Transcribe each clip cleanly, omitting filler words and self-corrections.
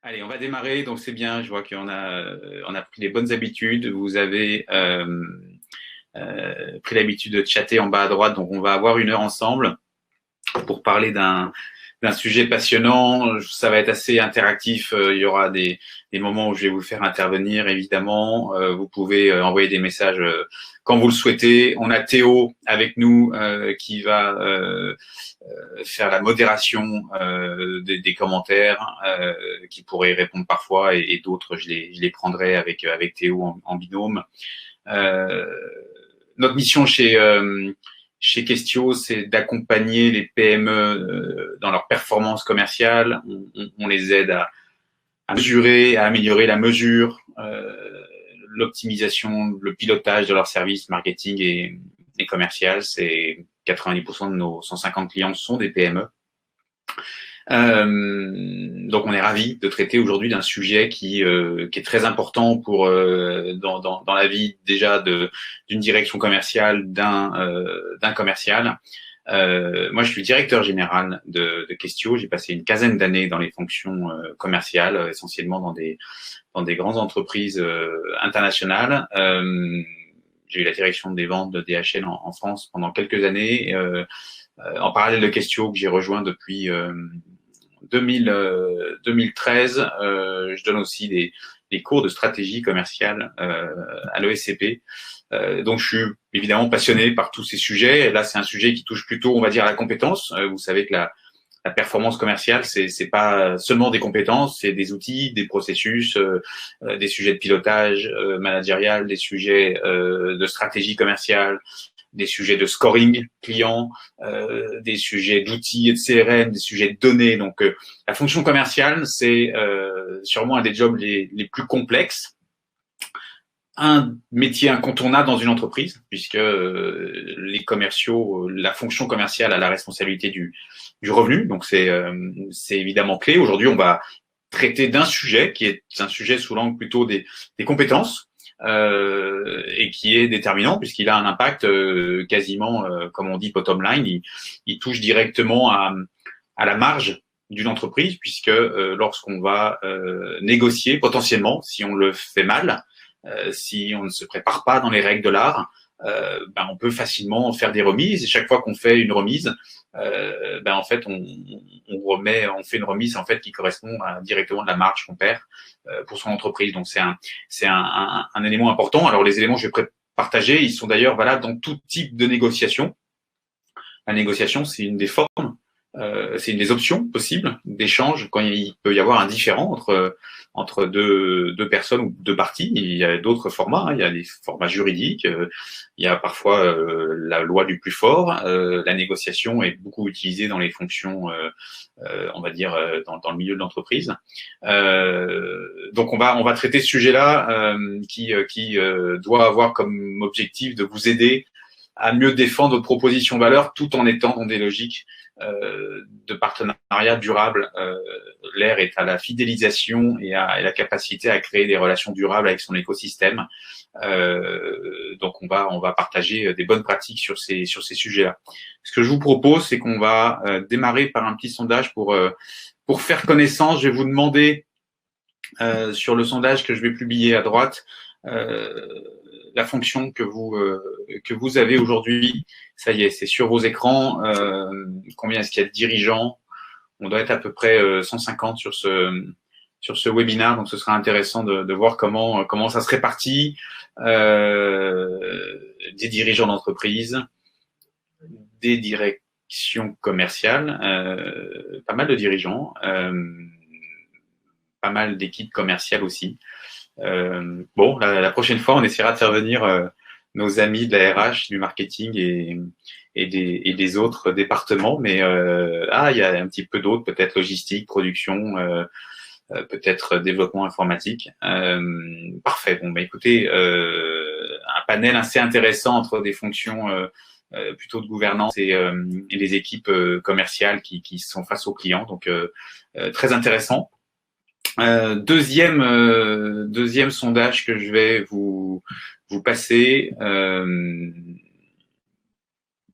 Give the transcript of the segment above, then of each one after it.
Allez, on va démarrer. Donc c'est bien. Je vois on a pris les bonnes habitudes. Vous avez pris l'habitude de chatter en bas à droite. Donc on va avoir 1 heure ensemble pour parler d'un sujet passionnant. Ça va être assez interactif. Il y aura des moments où je vais vous faire intervenir, évidemment. Vous pouvez envoyer des messages quand vous le souhaitez. On a Théo avec nous qui va faire la modération des commentaires, qui pourrait répondre parfois, et d'autres, je les prendrai avec Théo en binôme. Euh, Notre mission chez Questio, c'est d'accompagner les PME dans leur performance commerciale. On les aide à mesurer, à améliorer la mesure, l'optimisation, le pilotage de leurs services marketing et commercial. C'est 90% de nos 150 clients sont des PME. Donc on est ravi de traiter aujourd'hui d'un sujet qui est très important pour dans la vie déjà d'une direction commerciale, d'un commercial. Moi, je suis directeur général de Questio. J'ai passé une quinzaine d'années dans les fonctions commerciales, essentiellement dans des grandes entreprises internationales. J'ai eu la direction des ventes de DHL en France pendant quelques années, en parallèle de Questio, que j'ai rejoint depuis 2013. Je donne aussi des cours de stratégie commerciale à l'ESCP. Donc, je suis évidemment passionné par tous ces sujets. Et là, c'est un sujet qui touche plutôt, on va dire, à la compétence. Vous savez que la performance commerciale, c'est pas seulement des compétences, c'est des outils, des processus, des sujets de pilotage managérial, des sujets de stratégie commerciale, des sujets de scoring client, des sujets d'outils et de CRM, des sujets de données. Donc, la fonction commerciale, c'est sûrement un des jobs les plus complexes, un métier incontournable dans une entreprise, puisque les commerciaux, la fonction commerciale a la responsabilité du revenu. Donc, c'est évidemment clé. Aujourd'hui, on va traiter d'un sujet qui est un sujet sous l'angle plutôt des compétences, et qui est déterminant puisqu'il a un impact quasiment, comme on dit, bottom line. Il touche directement à la marge d'une entreprise, puisque lorsqu'on va négocier potentiellement, si on le fait mal, si on ne se prépare pas dans les règles de l'art, on peut facilement faire des remises. Et chaque fois qu'on fait une remise, en fait, on fait une remise en fait qui correspond directement à la marge qu'on perd pour son entreprise. Donc c'est un élément important. Alors les éléments que je vais partager, ils sont d'ailleurs valables dans tout type de négociation. La négociation, c'est une des formes, c'est une des options possibles d'échange quand il peut y avoir un différend entre deux personnes ou deux parties. Il y a d'autres formats, hein. Il y a des formats juridiques, il y a parfois la loi du plus fort. La négociation est beaucoup utilisée dans les fonctions, on va dire, dans le milieu de l'entreprise. Donc on va traiter ce sujet-là qui doit avoir comme objectif de vous aider à mieux défendre votre proposition valeur tout en étant dans des logiques de partenariat durable. L'air est à la fidélisation et à la capacité à créer des relations durables avec son écosystème. Donc on va partager des bonnes pratiques sur ces sujets-là. Ce que je vous propose, c'est qu'on va démarrer par un petit sondage pour faire connaissance. Je vais vous demander sur le sondage que je vais publier à droite, la fonction que vous avez aujourd'hui. Ça y est, c'est sur vos écrans. Combien est-ce qu'il y a de dirigeants? On doit être à peu près 150 sur ce webinaire, donc ce sera intéressant de voir comment ça se répartit. Des dirigeants d'entreprise, des directions commerciales, pas mal de dirigeants, pas mal d'équipes commerciales aussi. Bon, la prochaine fois, on essaiera de faire venir nos amis de la RH, du marketing et des autres départements. Mais il y a un petit peu d'autres, peut-être logistique, production, peut-être développement informatique. Parfait. Bon, écoutez, un panel assez intéressant entre des fonctions plutôt de gouvernance et les équipes commerciales qui sont face aux clients. Donc, très intéressant. Deuxième sondage que je vais vous passer,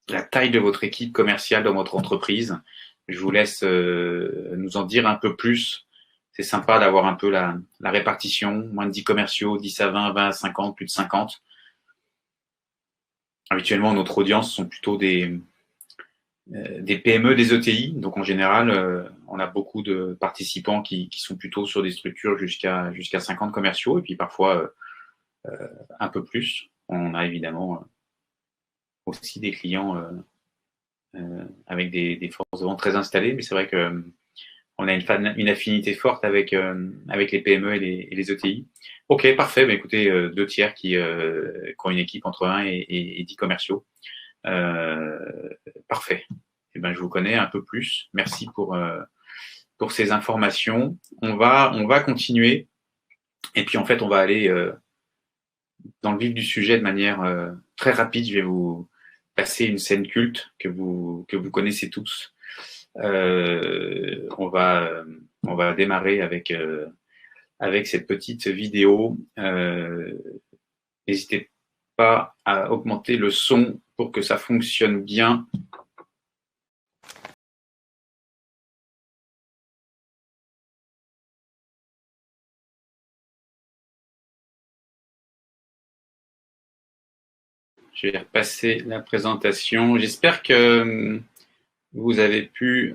la taille de votre équipe commerciale dans votre entreprise. Je vous laisse nous en dire un peu plus c'est sympa d'avoir un peu la répartition, moins de 10 commerciaux, 10 à 20, 20 à 50, plus de 50. Habituellement, notre audience sont plutôt des PME, des ETI. Donc en général, on a beaucoup de participants qui sont plutôt sur des structures jusqu'à 50 commerciaux et puis parfois un peu plus. On a évidemment aussi des clients avec des forces de vente très installées, mais c'est vrai que on a une affinité forte avec les PME et les ETI. Ok, parfait. Mais écoutez, 2 tiers qui ont une équipe entre 1 et 10 commerciaux. Parfait. Eh ben, je vous connais un peu plus. Merci pour ces informations. On va continuer. Et puis en fait, on va aller dans le vif du sujet de manière très rapide. Je vais vous passer une scène culte que vous connaissez tous. On va démarrer avec cette petite vidéo. N'hésitez pas à augmenter le son pour que ça fonctionne bien. Je vais repasser la présentation. J'espère que vous avez pu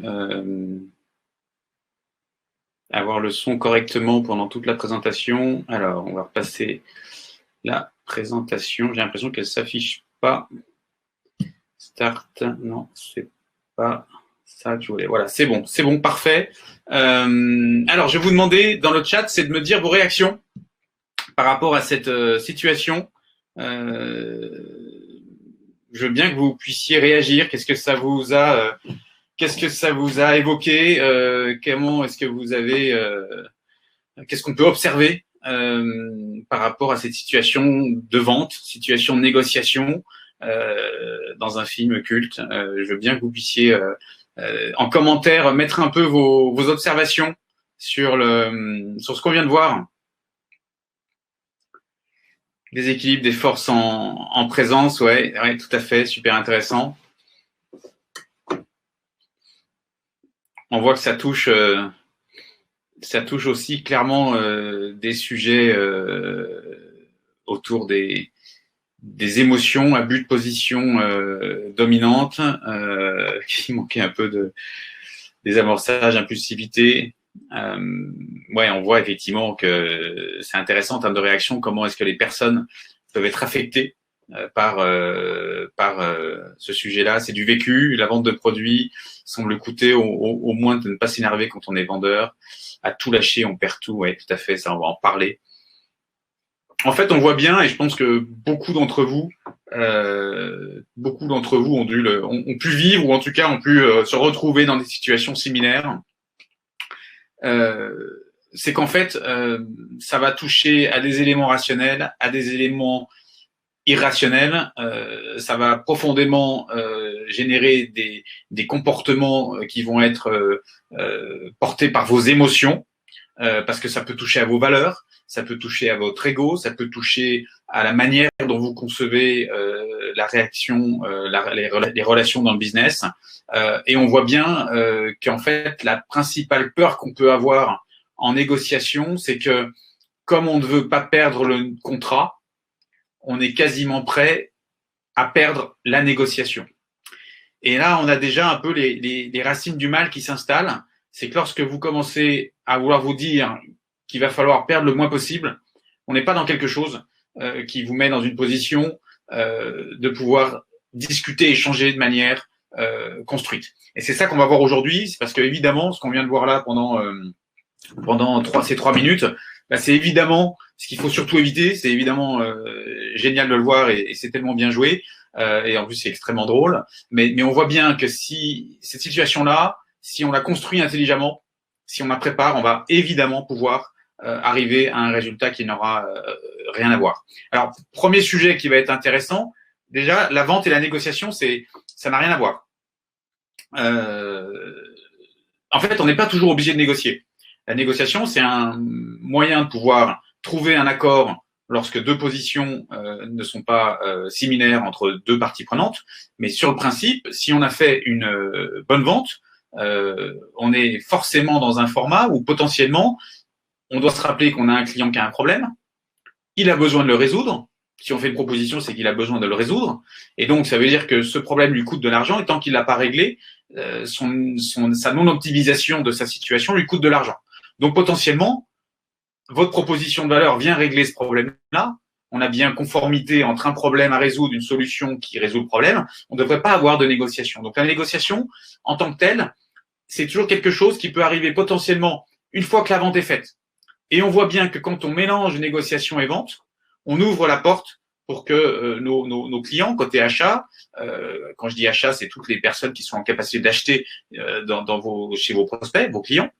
avoir le son correctement pendant toute la présentation. Alors, on va repasser la présentation. J'ai l'impression qu'elle ne s'affiche pas. Start. Non, c'est pas ça que je voulais. Voilà, c'est bon, parfait. Alors, je vais vous demander dans le chat, c'est de me dire vos réactions par rapport à cette situation. Je veux bien que vous puissiez réagir. Qu'est-ce que ça vous a évoqué? Comment est-ce que vous avez qu'est-ce qu'on peut observer par rapport à cette situation de vente, situation de négociation dans un film culte? Je veux bien que vous puissiez en commentaire mettre un peu vos observations sur ce qu'on vient de voir. Des équilibres, des forces en présence, ouais, tout à fait, super intéressant. On voit que ça touche aussi clairement des sujets autour des émotions, abus de position dominante, qui manquait un peu de désamorçage, impulsivité. Ouais, on voit effectivement que c'est intéressant en termes de réaction, comment est-ce que les personnes peuvent être affectées par ce sujet-là. C'est du vécu, la vente de produits semble coûter au moins de ne pas s'énerver quand on est vendeur. À tout lâcher, on perd tout, ouais, tout à fait, ça on va en parler. En fait, on voit bien, et je pense que beaucoup d'entre vous ont pu vivre, ou en tout cas ont pu se retrouver dans des situations similaires. C'est qu'en fait, ça va toucher à des éléments rationnels, à des éléments irrationnels. Ça va profondément générer des comportements qui vont être portés par vos émotions, parce que ça peut toucher à vos valeurs, ça peut toucher à votre ego, ça peut toucher à la manière dont vous concevez la réaction, les relations dans le business. Et on voit bien qu'en fait, la principale peur qu'on peut avoir en négociation, c'est que comme on ne veut pas perdre le contrat, on est quasiment prêt à perdre la négociation. Et là, on a déjà un peu les racines du mal qui s'installent. C'est que lorsque vous commencez à vouloir vous dire qu'il va falloir perdre le moins possible, on n'est pas dans quelque chose qui vous met dans une position de pouvoir discuter, échanger de manière construite. Et c'est ça qu'on va voir aujourd'hui. C'est parce que évidemment, ce qu'on vient de voir là pendant ces 3 minutes, bah, c'est évidemment ce qu'il faut surtout éviter. C'est évidemment génial de le voir et c'est tellement bien joué. Et en plus, c'est extrêmement drôle. Mais on voit bien que si cette situation-là, si on la construit intelligemment, si on la prépare, on va évidemment pouvoir arriver à un résultat qui n'aura rien à voir. Alors, premier sujet qui va être intéressant, déjà, la vente et la négociation, ça n'a rien à voir. En fait, on n'est pas toujours obligé de négocier. La négociation, c'est un moyen de pouvoir trouver un accord lorsque 2 positions ne sont pas similaires entre 2 parties prenantes. Mais sur le principe, si on a fait une bonne vente, on est forcément dans un format où potentiellement, on doit se rappeler qu'on a un client qui a un problème, il a besoin de le résoudre. Si on fait une proposition, c'est qu'il a besoin de le résoudre. Et donc, ça veut dire que ce problème lui coûte de l'argent et tant qu'il l'a pas réglé, sa non-optimisation de sa situation lui coûte de l'argent. Donc, potentiellement, votre proposition de valeur vient régler ce problème-là. On a bien conformité entre un problème à résoudre, une solution qui résout le problème. On ne devrait pas avoir de négociation. Donc, la négociation, en tant que telle, c'est toujours quelque chose qui peut arriver potentiellement une fois que la vente est faite. Et on voit bien que quand on mélange négociation et vente, on ouvre la porte pour que nos clients, côté achat, quand je dis achat, c'est toutes les personnes qui sont en capacité d'acheter chez vos prospects, vos clients,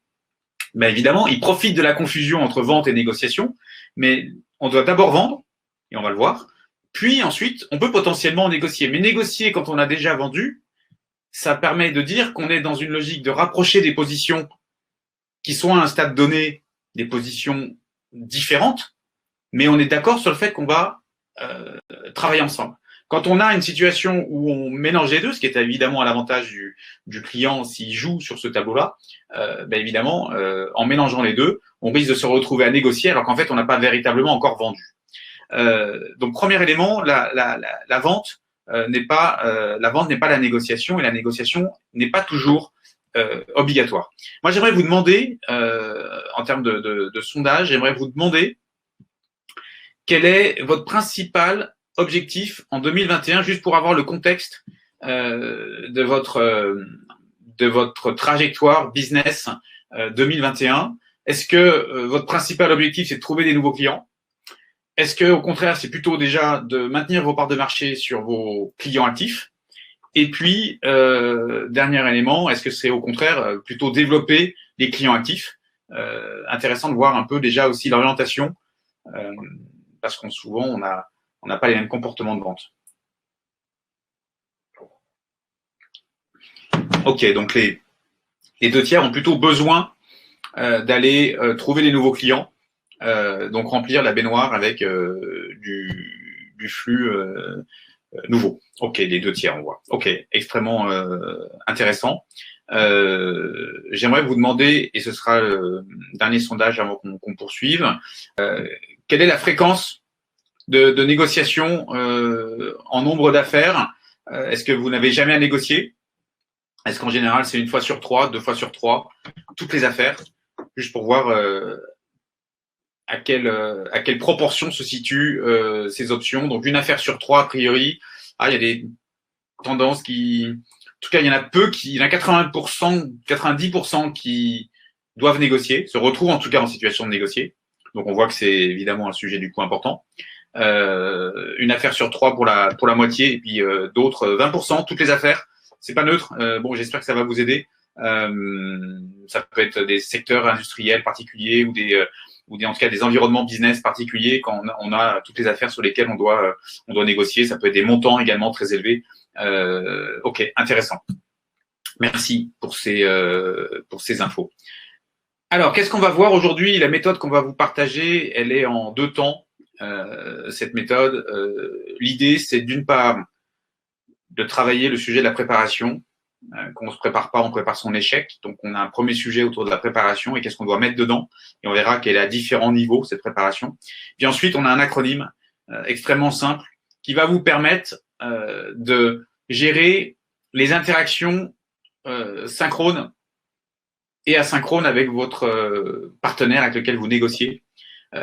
ben évidemment, ils profitent de la confusion entre vente et négociation, mais on doit d'abord vendre, et on va le voir, puis ensuite, on peut potentiellement négocier. Mais négocier quand on a déjà vendu, ça permet de dire qu'on est dans une logique de rapprocher des positions qui sont à un stade donné, des positions différentes, mais on est d'accord sur le fait qu'on va travailler ensemble. Quand on a une situation où on mélange les deux, ce qui est évidemment à l'avantage du client s'il joue sur ce tableau-là, ben évidemment, en mélangeant les deux, on risque de se retrouver à négocier alors qu'en fait, on n'a pas véritablement encore vendu. Donc, premier élément, la vente n'est pas la négociation et la négociation n'est pas toujours obligatoire. Moi, j'aimerais vous demander, en termes de sondage, j'aimerais vous demander quel est votre principal objectif en 2021, juste pour avoir le contexte de votre trajectoire business 2021. Est-ce que votre principal objectif, c'est de trouver des nouveaux clients? Est-ce que, au contraire, c'est plutôt déjà de maintenir vos parts de marché sur vos clients actifs? Et puis, dernier élément, est-ce que c'est au contraire plutôt développer les clients actifs? Intéressant de voir un peu déjà aussi l'orientation, parce qu'on souvent on n'a pas les mêmes comportements de vente. Ok, donc les deux tiers ont plutôt besoin d'aller trouver des nouveaux clients, donc remplir la baignoire avec du flux nouveau. Ok, les deux tiers, on voit. Ok, extrêmement intéressant. J'aimerais vous demander, et ce sera le dernier sondage avant qu'on poursuive, quelle est la fréquence de négociation en nombre d'affaires? Est-ce que vous n'avez jamais à négocier? Est-ce qu'en général, c'est une fois sur 3, 2 fois sur 3, toutes les affaires, juste pour voir à quelle proportion se situent ces options. Donc, une affaire sur 3, a priori. Il y a des tendances qui… En tout cas, il y en a peu il y en a 80%, 90% qui doivent négocier, se retrouvent en tout cas en situation de négocier. Donc, on voit que c'est évidemment un sujet du coup important. Une affaire sur 3 pour la moitié, et puis d'autres 20%, toutes les affaires. C'est pas neutre. Bon, j'espère que ça va vous aider. Ça peut être des secteurs industriels particuliers ou en tout cas des environnements business particuliers quand on a toutes les affaires sur lesquelles on doit négocier. Ça peut être des montants également très élevés. Ok, intéressant. Merci pour ces infos. Alors, qu'est-ce qu'on va voir aujourd'hui? La méthode qu'on va vous partager, elle est en 2 temps. Cette méthode, l'idée, c'est d'une part de travailler le sujet de la préparation. Qu'on ne se prépare pas, on prépare son échec. Donc, on a un premier sujet autour de la préparation et qu'est-ce qu'on doit mettre dedans. Et on verra qu'elle est à différents niveaux, cette préparation. Puis ensuite, on a un acronyme extrêmement simple qui va vous permettre de gérer les interactions synchrones et asynchrones avec votre partenaire avec lequel vous négociez.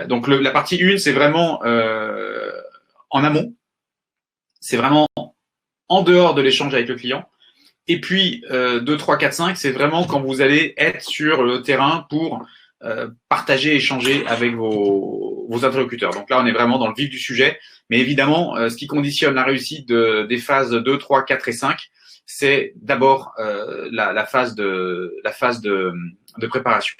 Donc, la partie 1, c'est vraiment en amont. C'est vraiment en dehors de l'échange avec le client. Et puis, 2, 3, 4, 5, c'est vraiment quand vous allez être sur le terrain pour partager, échanger avec vos interlocuteurs. Donc là, on est vraiment dans le vif du sujet. Mais évidemment, ce qui conditionne la réussite des phases 2, 3, 4 et 5, c'est d'abord la phase de préparation.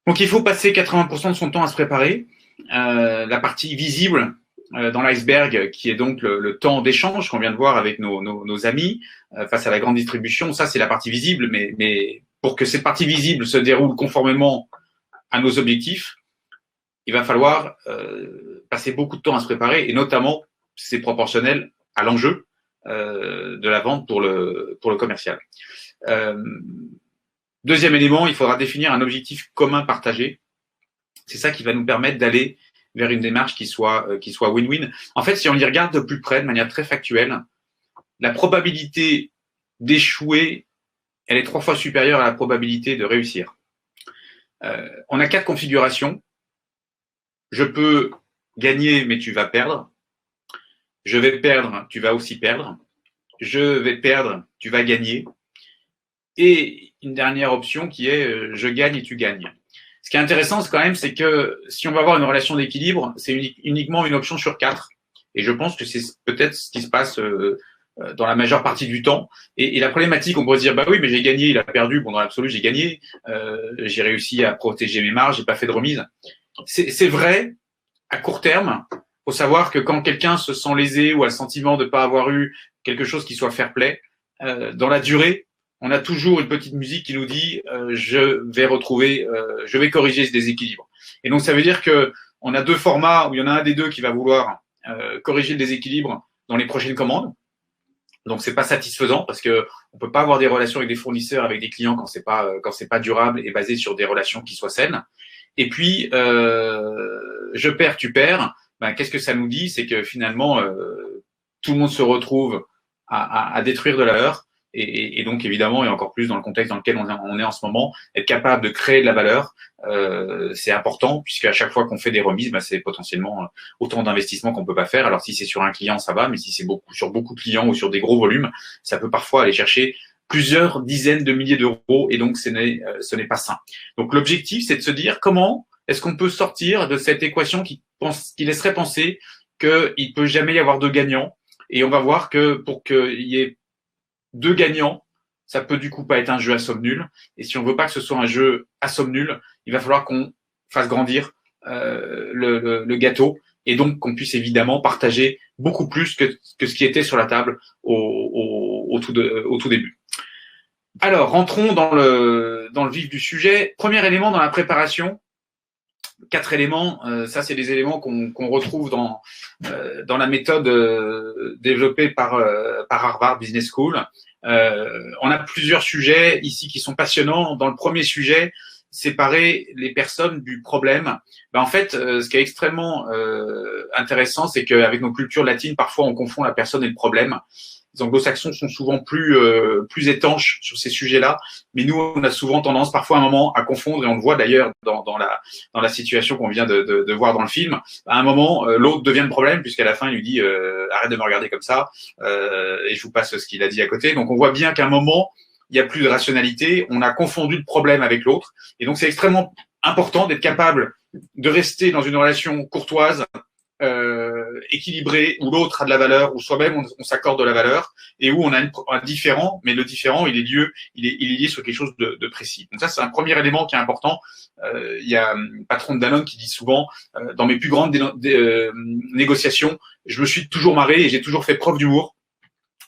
Donc, il faut passer 80% de son temps à se préparer. La partie visible dans l'iceberg, qui est donc le temps d'échange qu'on vient de voir avec nos amis face à la grande distribution. Ça, c'est la partie visible, mais pour que cette partie visible se déroule conformément à nos objectifs, il va falloir passer beaucoup de temps à se préparer, et notamment, c'est proportionnel à l'enjeu. de la vente pour le commercial. Deuxième élément, il faudra définir un objectif commun partagé. C'est ça qui va nous permettre d'aller vers une démarche qui soit win-win. En fait, si on y regarde de plus près, de manière très factuelle, la probabilité d'échouer, elle est 3 fois supérieure à la probabilité de réussir. On a 4 configurations. Je peux gagner, mais tu vas perdre. Je vais perdre, tu vas aussi perdre. Je vais perdre, tu vas gagner. Et une dernière option qui est je gagne et tu gagnes. Ce qui est intéressant, quand même, c'est que si on va avoir une relation d'équilibre, c'est uniquement une option sur 4. Et je pense que c'est peut-être ce qui se passe dans la majeure partie du temps. Et la problématique, on pourrait se dire, bah oui, mais j'ai gagné, il a perdu. Bon, dans l'absolu, j'ai gagné. J'ai réussi à protéger mes marges, j'ai pas fait de remise. C'est vrai à court terme. Faut savoir que quand quelqu'un se sent lésé ou a le sentiment de ne pas avoir eu quelque chose qui soit fair play, dans la durée, on a toujours une petite musique qui nous dit je vais corriger ce déséquilibre. Et donc ça veut dire que on a 2 formats où il y en a un des deux qui va vouloir corriger le déséquilibre dans les prochaines commandes. Donc c'est pas satisfaisant parce que on peut pas avoir des relations avec des fournisseurs, avec des clients quand c'est pas durable et basé sur des relations qui soient saines. Et puis je perds, tu perds. Ben, qu'est-ce que ça nous dit? C'est que finalement tout le monde se retrouve à détruire de la valeur. Et donc évidemment, et encore plus dans le contexte dans lequel on est en ce moment, être capable de créer de la valeur, c'est important puisque à chaque fois qu'on fait des remises, c'est potentiellement autant d'investissements qu'on peut pas faire. Alors si c'est sur un client, ça va, mais si c'est sur beaucoup de clients ou sur des gros volumes, ça peut parfois aller chercher plusieurs dizaines de milliers d'euros et donc ce n'est pas sain. Donc l'objectif, c'est de se dire comment est-ce qu'on peut sortir de cette équation qui laisserait penser qu'il peut jamais y avoir de gagnants. Et on va voir que pour qu'il y ait 2 gagnants, ça peut du coup pas être un jeu à somme nulle. Et si on veut pas que ce soit un jeu à somme nulle, il va falloir qu'on fasse grandir le gâteau et donc qu'on puisse évidemment partager beaucoup plus que ce qui était sur la table au tout début. Alors, rentrons dans le vif du sujet. Premier élément dans la préparation. 4 éléments, ça c'est des éléments qu'on retrouve dans la méthode développée par Harvard Business School. On a plusieurs sujets ici qui sont passionnants. Dans le premier sujet, séparer les personnes du problème. En fait, ce qui est extrêmement intéressant, c'est qu'avec nos cultures latines, parfois on confond la personne et le problème. Les anglo-saxons sont souvent plus étanches sur ces sujets-là, mais nous, on a souvent tendance, parfois à un moment, à confondre, et on le voit d'ailleurs dans la situation qu'on vient de voir dans le film. À un moment, l'autre devient le problème, puisqu'à la fin, il lui dit arrête de me regarder comme ça, et je vous passe ce qu'il a dit à côté. Donc, on voit bien qu'à un moment, il n'y a plus de rationalité, on a confondu le problème avec l'autre, et donc c'est extrêmement important d'être capable de rester dans une relation courtoise, équilibré, où l'autre a de la valeur, où soi-même on s'accorde de la valeur, et où on a un différent, mais le différent il est lié sur quelque chose de précis. Donc ça c'est un premier élément qui est important. Il y a un patron de Danone qui dit souvent dans mes plus grandes négociations, je me suis toujours marré et j'ai toujours fait preuve d'humour.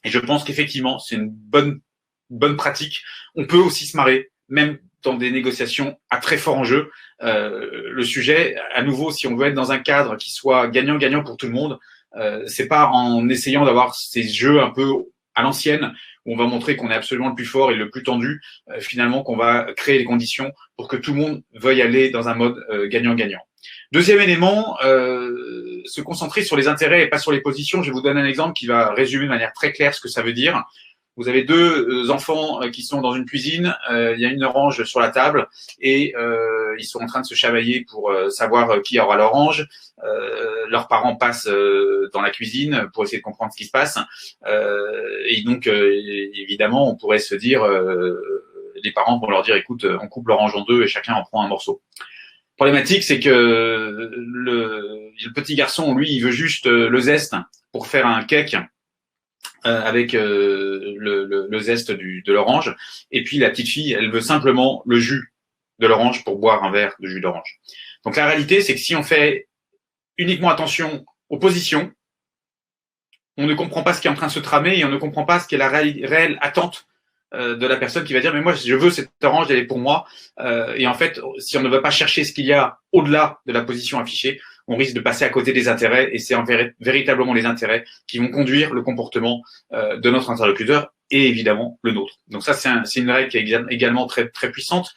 Et je pense qu'effectivement c'est une bonne pratique. On peut aussi se marrer, même dans des négociations à très fort enjeu. Le sujet, à nouveau, si on veut être dans un cadre qui soit gagnant-gagnant pour tout le monde, c'est pas en essayant d'avoir ces jeux un peu à l'ancienne où on va montrer qu'on est absolument le plus fort et le plus tendu, finalement qu'on va créer les conditions pour que tout le monde veuille aller dans un mode gagnant-gagnant. Deuxième élément, se concentrer sur les intérêts et pas sur les positions. Je vais vous donner un exemple qui va résumer de manière très claire ce que ça veut dire. Vous avez 2 enfants qui sont dans une cuisine, il y a une orange sur la table et ils sont en train de se chamailler pour savoir qui aura l'orange. Leurs parents passent dans la cuisine pour essayer de comprendre ce qui se passe. Et donc, évidemment, on pourrait se dire, les parents vont leur dire, écoute, on coupe l'orange en 2 et chacun en prend un morceau. Problématique, c'est que le petit garçon, lui, il veut juste le zeste pour faire un cake avec le zeste de l'orange. Et puis la petite fille, elle veut simplement le jus de l'orange pour boire un verre de jus d'orange. Donc la réalité, c'est que si on fait uniquement attention aux positions, on ne comprend pas ce qui est en train de se tramer et on ne comprend pas ce qu'est la réelle attente de la personne qui va dire mais moi je veux cette orange, elle est pour moi. Et en fait, si on ne va pas chercher ce qu'il y a au-delà de la position affichée, on risque de passer à côté des intérêts et c'est véritablement les intérêts qui vont conduire le comportement de notre interlocuteur et évidemment le nôtre. Donc ça, c'est une règle qui est également très, très puissante.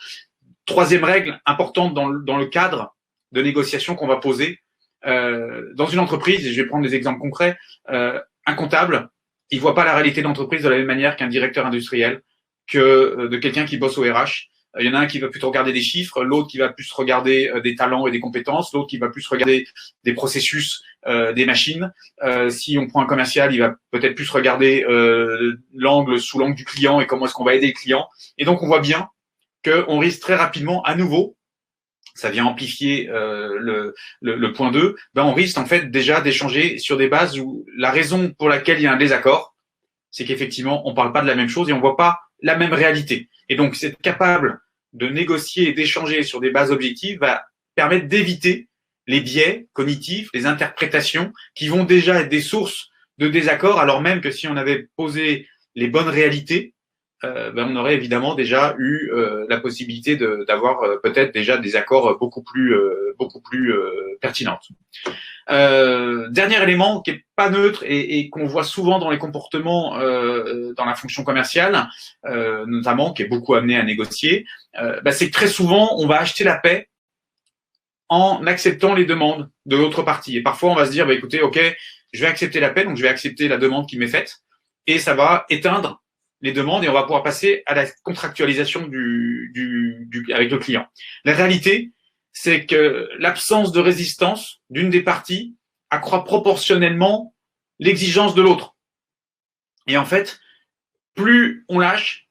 Troisième règle importante dans le cadre de négociation qu'on va poser dans une entreprise, et je vais prendre des exemples concrets, un comptable, il voit pas la réalité de l'entreprise de la même manière qu'un directeur industriel, que de quelqu'un qui bosse au RH. Il y en a un qui va plutôt regarder des chiffres, l'autre qui va plus regarder des talents et des compétences, l'autre qui va plus regarder des processus, des machines. Si on prend un commercial, il va peut-être plus regarder sous l'angle du client et comment est-ce qu'on va aider le client. Et donc, on voit bien qu'on risque très rapidement, à nouveau, ça vient amplifier le point 2, on risque en fait déjà d'échanger sur des bases où la raison pour laquelle il y a un désaccord, c'est qu'effectivement, on parle pas de la même chose et on voit pas la même réalité. Et donc, c'est capable de négocier et d'échanger sur des bases objectives va permettre d'éviter les biais cognitifs, les interprétations qui vont déjà être des sources de désaccord, alors même que si on avait posé les bonnes réalités, on aurait évidemment déjà eu la possibilité d'avoir peut-être déjà des accords beaucoup plus pertinents. Dernier élément qui est pas neutre et qu'on voit souvent dans les comportements dans la fonction commerciale, notamment qui est beaucoup amené à négocier, c'est que très souvent on va acheter la paix en acceptant les demandes de l'autre partie. Et parfois on va se dire écoutez, ok, je vais accepter la paix, donc je vais accepter la demande qui m'est faite, et ça va éteindre les demandes et on va pouvoir passer à la contractualisation avec le client. La réalité, c'est que l'absence de résistance d'une des parties accroît proportionnellement l'exigence de l'autre. Et en fait, plus on lâche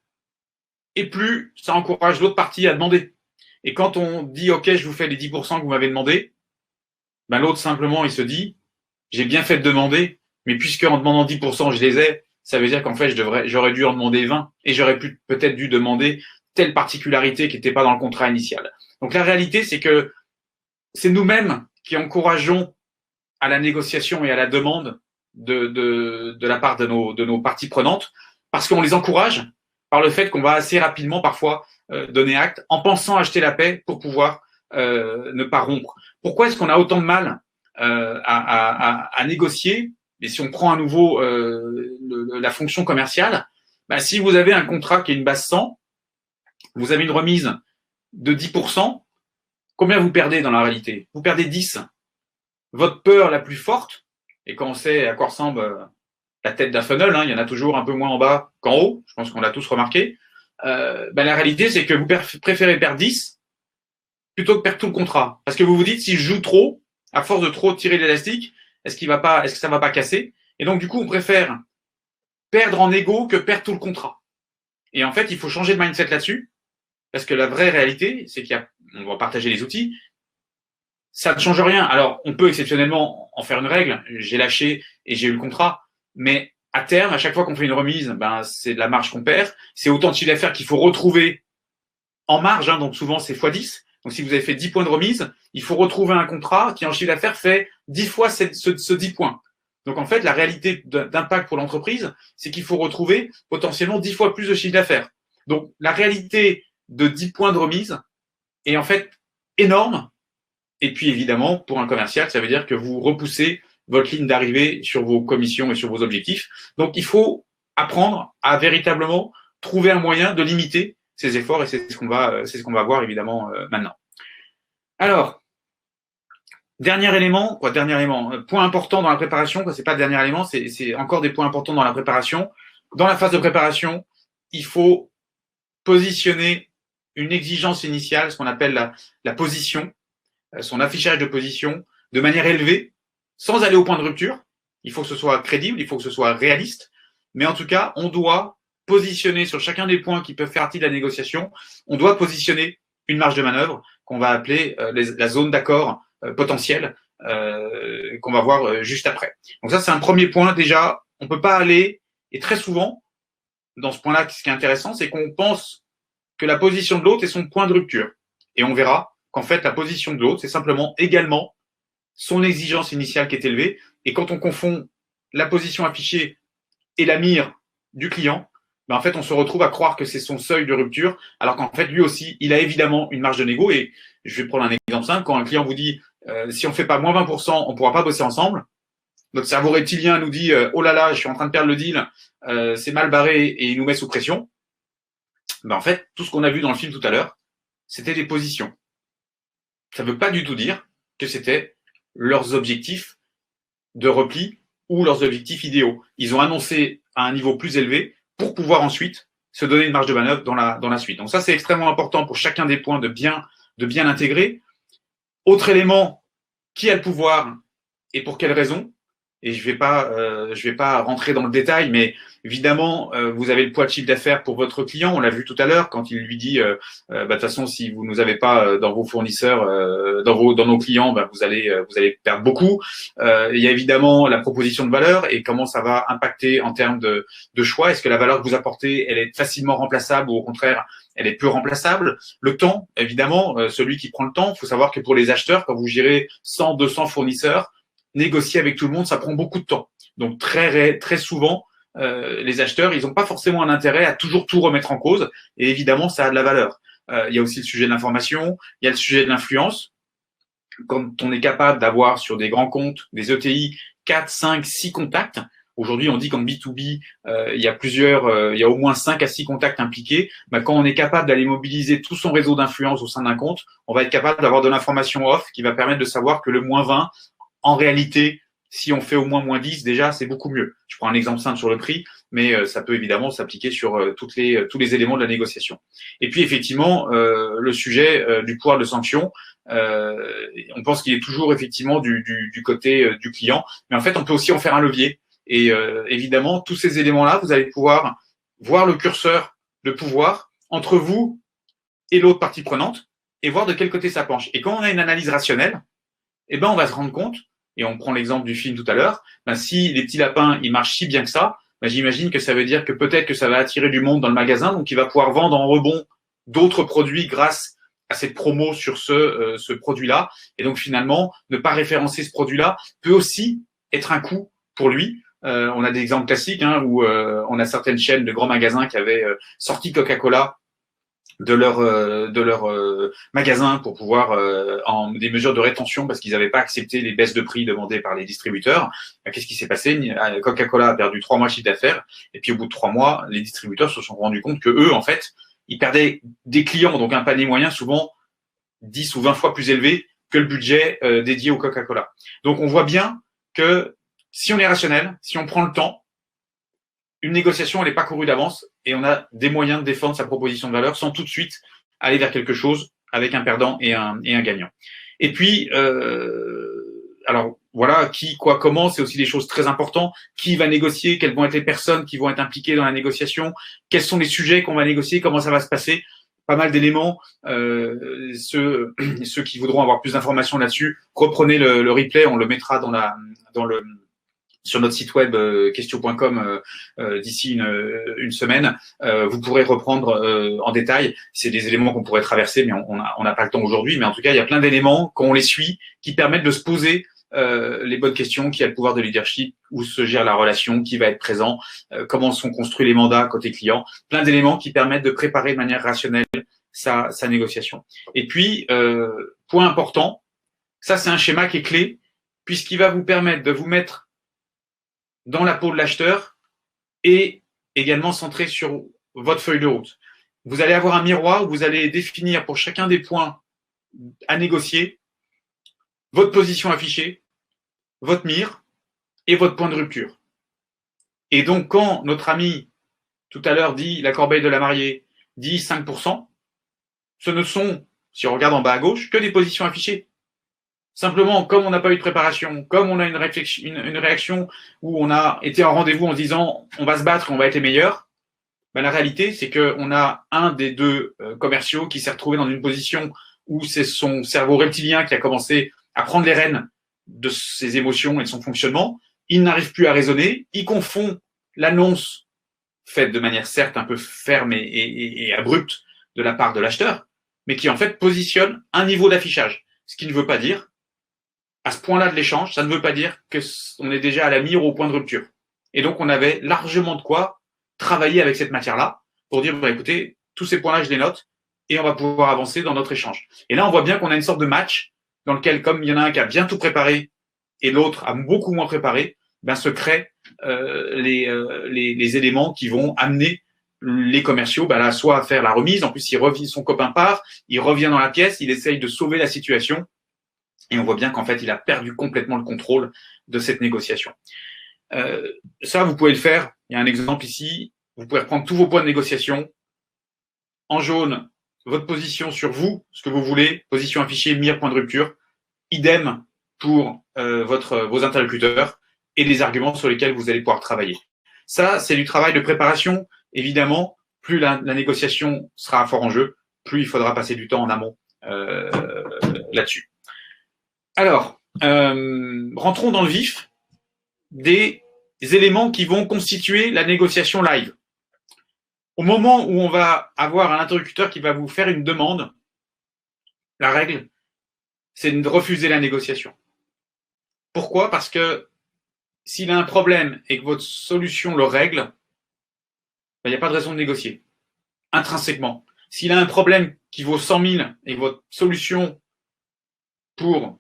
et plus ça encourage l'autre partie à demander. Et quand on dit « Ok, je vous fais les 10% que vous m'avez demandé », l'autre simplement, il se dit « J'ai bien fait de demander, mais puisque en demandant 10%, je les ai, ça veut dire qu'en fait, j'aurais dû en demander 20 et j'aurais peut-être dû demander telle particularité qui n'était pas dans le contrat initial. » Donc la réalité, c'est que c'est nous-mêmes qui encourageons à la négociation et à la demande de la part de nos parties prenantes, parce qu'on les encourage par le fait qu'on va assez rapidement parfois donner acte en pensant acheter la paix pour pouvoir ne pas rompre. Pourquoi est-ce qu'on a autant de mal à négocier? Et si on prend à nouveau la fonction commerciale, si vous avez un contrat qui est une base 100, vous avez une remise de 10%, combien vous perdez dans la réalité? Vous perdez 10. Votre peur la plus forte, et quand on sait à quoi ressemble la tête d'un funnel, il y en a toujours un peu moins en bas qu'en haut, je pense qu'on l'a tous remarqué, la réalité c'est que vous préférez perdre 10 plutôt que perdre tout le contrat. Parce que vous vous dites, si je joue trop, à force de trop tirer l'élastique, est-ce que ça va pas casser? Et donc, du coup, on préfère perdre en ego que perdre tout le contrat. Et en fait, il faut changer de mindset là-dessus, parce que la vraie réalité, c'est on va partager les outils, ça ne change rien. Alors, on peut exceptionnellement en faire une règle, j'ai lâché et j'ai eu le contrat, mais à terme, à chaque fois qu'on fait une remise, c'est de la marge qu'on perd, c'est autant de chiffre d'affaires qu'il faut retrouver en marge, donc souvent c'est x10. Donc, si vous avez fait 10 points de remise, il faut retrouver un contrat qui, en chiffre d'affaires, fait 10 fois ce 10 points. Donc, en fait, la réalité d'impact pour l'entreprise, c'est qu'il faut retrouver potentiellement 10 fois plus de chiffre d'affaires. Donc, la réalité de 10 points de remise est en fait énorme. Et puis, évidemment, pour un commercial, ça veut dire que vous repoussez votre ligne d'arrivée sur vos commissions et sur vos objectifs. Donc, il faut apprendre à véritablement trouver un moyen de limiter ces efforts et c'est ce qu'on va voir évidemment maintenant. Alors, point important dans la préparation, c'est pas le dernier élément, c'est encore des points importants dans la préparation. Dans la phase de préparation, il faut positionner une exigence initiale, ce qu'on appelle la position, son affichage de position, de manière élevée, sans aller au point de rupture. Il faut que ce soit crédible, il faut que ce soit réaliste, mais en tout cas, on doit positionner sur chacun des points qui peuvent faire partie de la négociation, on doit positionner une marge de manœuvre qu'on va appeler la zone d'accord potentielle qu'on va voir juste après. Donc ça, c'est un premier point. Déjà, on peut pas aller, et très souvent, dans ce point-là, ce qui est intéressant, c'est qu'on pense que la position de l'autre est son point de rupture. Et on verra qu'en fait, la position de l'autre, c'est simplement également son exigence initiale qui est élevée. Et quand on confond la position affichée et la mire du client, en fait, on se retrouve à croire que c'est son seuil de rupture, alors qu'en fait, lui aussi, il a évidemment une marge de négo. Et je vais prendre un exemple simple. Quand un client vous dit Si on fait pas moins 20%, on pourra pas bosser ensemble. Notre cerveau reptilien nous dit oh là là, je suis en train de perdre le deal, c'est mal barré et il nous met sous pression. Ben en fait, tout ce qu'on a vu dans le film tout à l'heure, c'était des positions. Ça ne veut pas du tout dire que c'était leurs objectifs de repli ou leurs objectifs idéaux. Ils ont annoncé à un niveau plus élevé pour pouvoir ensuite se donner une marge de manœuvre dans la suite. Donc ça, c'est extrêmement important pour chacun des points de bien l'intégrer. Autre élément, qui a le pouvoir et pour quelles raisons? Et je vais pas rentrer dans le détail, mais évidemment, vous avez le poids de chiffre d'affaires pour votre client. On l'a vu tout à l'heure quand il lui dit, de toute façon, si vous nous avez pas dans vos fournisseurs, dans nos clients, vous allez perdre beaucoup. Il y a évidemment la proposition de valeur et comment ça va impacter en termes de choix. Est-ce que la valeur que vous apportez, elle est facilement remplaçable ou au contraire, elle est peu remplaçable? Le temps, évidemment, celui qui prend le temps. Il faut savoir que pour les acheteurs, quand vous gérez 100, 200 fournisseurs, négocier avec tout le monde, ça prend beaucoup de temps. Donc très souvent, les acheteurs, ils n'ont pas forcément un intérêt à toujours tout remettre en cause. Et évidemment, ça a de la valeur. Il y a aussi le sujet de l'information, il y a le sujet de l'influence. Quand on est capable d'avoir sur des grands comptes, des ETI, 4, 5, 6 contacts, aujourd'hui on dit qu'en B2B, il y a au moins 5 à 6 contacts impliqués, quand on est capable d'aller mobiliser tout son réseau d'influence au sein d'un compte, on va être capable d'avoir de l'information off qui va permettre de savoir que le moins 20, en réalité, si on fait au moins 10, déjà, c'est beaucoup mieux. Je prends un exemple simple sur le prix, mais ça peut évidemment s'appliquer sur tous les éléments de la négociation. Et puis, effectivement, le sujet du pouvoir de sanction, on pense qu'il est toujours effectivement du côté du client, mais en fait, on peut aussi en faire un levier. Et évidemment, tous ces éléments-là, vous allez pouvoir voir le curseur de pouvoir entre vous et l'autre partie prenante et voir de quel côté ça penche. Et quand on a une analyse rationnelle, on va se rendre compte, et on prend l'exemple du film tout à l'heure, si les petits lapins, ils marchent si bien que ça, j'imagine que ça veut dire que peut-être que ça va attirer du monde dans le magasin, donc il va pouvoir vendre en rebond d'autres produits grâce à cette promo sur ce produit-là. Et donc finalement, ne pas référencer ce produit-là peut aussi être un coût pour lui. On a des exemples classiques où on a certaines chaînes de grands magasins qui avaient sorti Coca-Cola de leur magasin pour pouvoir en des mesures de rétention parce qu'ils n'avaient pas accepté les baisses de prix demandées par les distributeurs. Qu'est-ce qui s'est passé? Coca-Cola a perdu 3 mois de chiffre d'affaires et puis au bout de 3 mois, les distributeurs se sont rendus compte que eux, en fait, ils perdaient des clients, donc un panier moyen souvent 10 ou 20 fois plus élevé que le budget dédié au Coca-Cola. Donc on voit bien que si on est rationnel, si on prend le temps, une négociation, elle n'est pas courue d'avance et on a des moyens de défendre sa proposition de valeur sans tout de suite aller vers quelque chose avec un perdant et un gagnant. Et puis, alors voilà, qui, quoi, comment, c'est aussi des choses très importantes. Qui va négocier? Quelles vont être les personnes qui vont être impliquées dans la négociation? Quels sont les sujets qu'on va négocier? Comment ça va se passer? Pas mal d'éléments. Ceux qui voudront avoir plus d'informations là-dessus, reprenez le replay, on le mettra sur notre site web question.com d'ici une semaine, vous pourrez reprendre en détail. C'est des éléments qu'on pourrait traverser, mais on n'a pas le temps aujourd'hui. Mais en tout cas, il y a plein d'éléments, quand on les suit, qui permettent de se poser les bonnes questions, qui a le pouvoir de leadership, où se gère la relation, qui va être présent, comment sont construits les mandats côté client. Plein d'éléments qui permettent de préparer de manière rationnelle sa négociation. Et puis, point important, ça c'est un schéma qui est clé, puisqu'il va vous permettre de vous mettre dans la peau de l'acheteur et également centré sur votre feuille de route. Vous allez avoir un miroir où vous allez définir pour chacun des points à négocier votre position affichée, votre mire et votre point de rupture. Et donc, quand notre ami, tout à l'heure, dit la corbeille de la mariée, dit 5%, ce ne sont, si on regarde en bas à gauche, que des positions affichées. Simplement, comme on n'a pas eu de préparation, comme on a une réaction où on a été en rendez-vous en disant on va se battre, on va être les meilleurs, la réalité, c'est qu'on a un des deux commerciaux qui s'est retrouvé dans une position où c'est son cerveau reptilien qui a commencé à prendre les rênes de ses émotions et de son fonctionnement. Il n'arrive plus à raisonner, il confond l'annonce faite de manière certes un peu ferme et abrupte de la part de l'acheteur, mais qui en fait positionne un niveau d'affichage. Ce qui ne veut pas dire, à ce point-là de l'échange, ça ne veut pas dire qu'on est déjà à la mire ou au point de rupture. Et donc, on avait largement de quoi travailler avec cette matière-là pour dire, écoutez, tous ces points-là, je les note et on va pouvoir avancer dans notre échange. Et là, on voit bien qu'on a une sorte de match dans lequel, comme il y en a un qui a bien tout préparé et l'autre a beaucoup moins préparé, ben se créent les éléments qui vont amener les commerciaux là, soit à faire la remise. En plus, il revient, son copain part, il revient dans la pièce, il essaye de sauver la situation. Et on voit bien qu'en fait, il a perdu complètement le contrôle de cette négociation. Ça, vous pouvez le faire. Il y a un exemple ici. Vous pouvez reprendre tous vos points de négociation. En jaune, votre position sur vous, ce que vous voulez, position affichée, mire, point de rupture. Idem pour vos interlocuteurs et les arguments sur lesquels vous allez pouvoir travailler. Ça, c'est du travail de préparation. Évidemment, plus la négociation sera fort en jeu, plus il faudra passer du temps en amont là-dessus. Alors, rentrons dans le vif des éléments qui vont constituer la négociation live. Au moment où on va avoir un interlocuteur qui va vous faire une demande, la règle, c'est de refuser la négociation. Pourquoi? Parce que s'il a un problème et que votre solution le règle, il n'y a pas de raison de négocier, intrinsèquement. S'il a un problème qui vaut 100 000 et que votre solution pour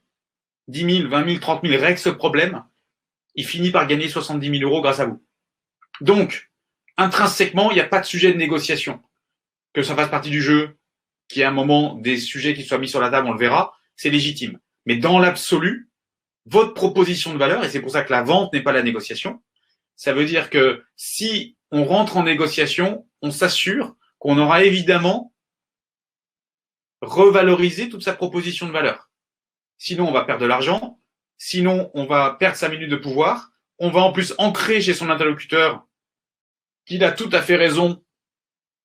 10 000, 20 000, 30 000 règle ce problème, il finit par gagner 70 000 euros grâce à vous. Donc, intrinsèquement, il n'y a pas de sujet de négociation. Que ça fasse partie du jeu, qu'il y ait un moment des sujets qui soient mis sur la table, on le verra, c'est légitime. Mais dans l'absolu, votre proposition de valeur, et c'est pour ça que la vente n'est pas la négociation, ça veut dire que si on rentre en négociation, on s'assure qu'on aura évidemment revalorisé toute sa proposition de valeur. Sinon, on va perdre de l'argent. Sinon, on va perdre 5 minutes de pouvoir. On va en plus ancrer chez son interlocuteur qu'il a tout à fait raison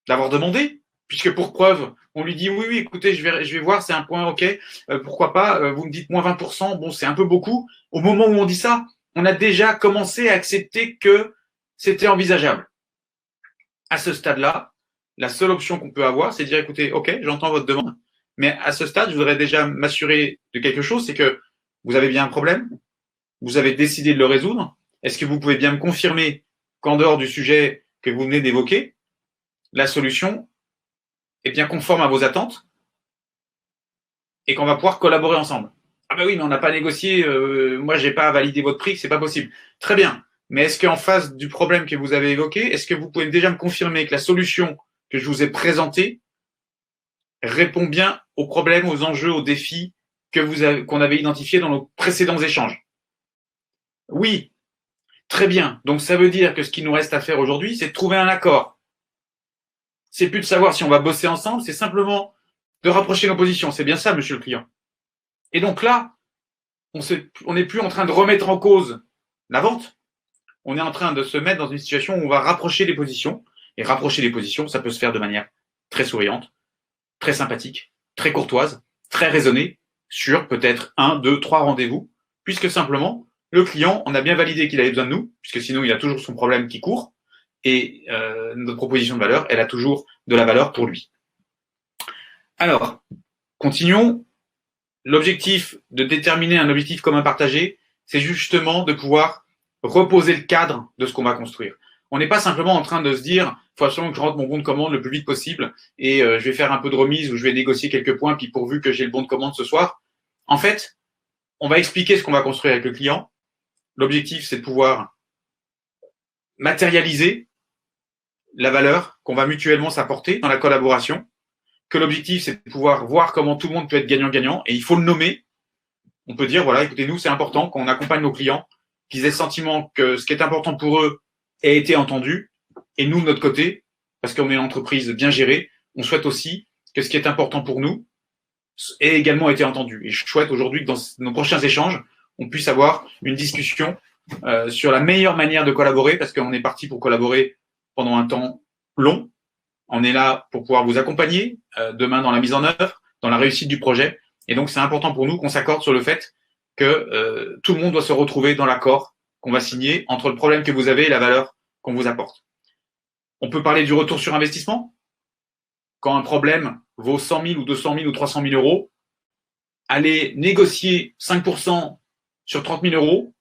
d'avoir demandé, puisque pour preuve, on lui dit oui, écoutez, je vais voir, c'est un point, ok, pourquoi pas, vous me dites moins 20%, bon, c'est un peu beaucoup. Au moment où on dit ça, on a déjà commencé à accepter que c'était envisageable. À ce stade-là, la seule option qu'on peut avoir, c'est de dire, écoutez, ok, j'entends votre demande, mais à ce stade, je voudrais déjà m'assurer de quelque chose, c'est que vous avez bien un problème, vous avez décidé de le résoudre. Est-ce que vous pouvez bien me confirmer qu'en dehors du sujet que vous venez d'évoquer, la solution est bien conforme à vos attentes et qu'on va pouvoir collaborer ensemble? Ah ben oui, mais on n'a pas négocié, moi j'ai pas validé votre prix, c'est pas possible. Très bien, mais est-ce qu'en face du problème que vous avez évoqué, est-ce que vous pouvez déjà me confirmer que la solution que je vous ai présentée répond bien aux problèmes, aux enjeux, aux défis qu'on avait identifiés dans nos précédents échanges? Oui, très bien. Donc ça veut dire que ce qu'il nous reste à faire aujourd'hui, c'est de trouver un accord. C'est plus de savoir si on va bosser ensemble, c'est simplement de rapprocher nos positions. C'est bien ça, monsieur le client. Et donc là, on n'est plus en train de remettre en cause la vente. On est en train de se mettre dans une situation où on va rapprocher les positions. Et rapprocher les positions, ça peut se faire de manière très souriante, très sympathique, très courtoise, très raisonnée, sur peut-être 1, 2, 3 rendez-vous, puisque simplement, le client, on a bien validé qu'il avait besoin de nous, puisque sinon il a toujours son problème qui court, et notre proposition de valeur, elle a toujours de la valeur pour lui. Alors, continuons. L'objectif de déterminer un objectif commun partagé, c'est justement de pouvoir reposer le cadre de ce qu'on va construire. On n'est pas simplement en train de se dire, il faut absolument que je rentre mon bon de commande le plus vite possible et je vais faire un peu de remise ou je vais négocier quelques points, puis pourvu que j'ai le bon de commande ce soir. En fait, on va expliquer ce qu'on va construire avec le client. L'objectif, c'est de pouvoir matérialiser la valeur qu'on va mutuellement s'apporter dans la collaboration, que l'objectif, c'est de pouvoir voir comment tout le monde peut être gagnant-gagnant, et il faut le nommer. On peut dire, voilà, écoutez, nous, c'est important qu'on accompagne nos clients, qu'ils aient le sentiment que ce qui est important pour eux ait été entendu, et nous, de notre côté, parce qu'on est une entreprise bien gérée, on souhaite aussi que ce qui est important pour nous ait également été entendu. Et je souhaite aujourd'hui que dans nos prochains échanges, on puisse avoir une discussion sur la meilleure manière de collaborer, parce qu'on est parti pour collaborer pendant un temps long. On est là pour pouvoir vous accompagner demain dans la mise en œuvre, dans la réussite du projet. Et donc, c'est important pour nous qu'on s'accorde sur le fait que tout le monde doit se retrouver dans l'accord qu'on va signer entre le problème que vous avez et la valeur qu'on vous apporte. On peut parler du retour sur investissement. Quand un problème vaut 100 000 ou 200 000 ou 300 000 euros, aller négocier 5% sur 30 000 euros,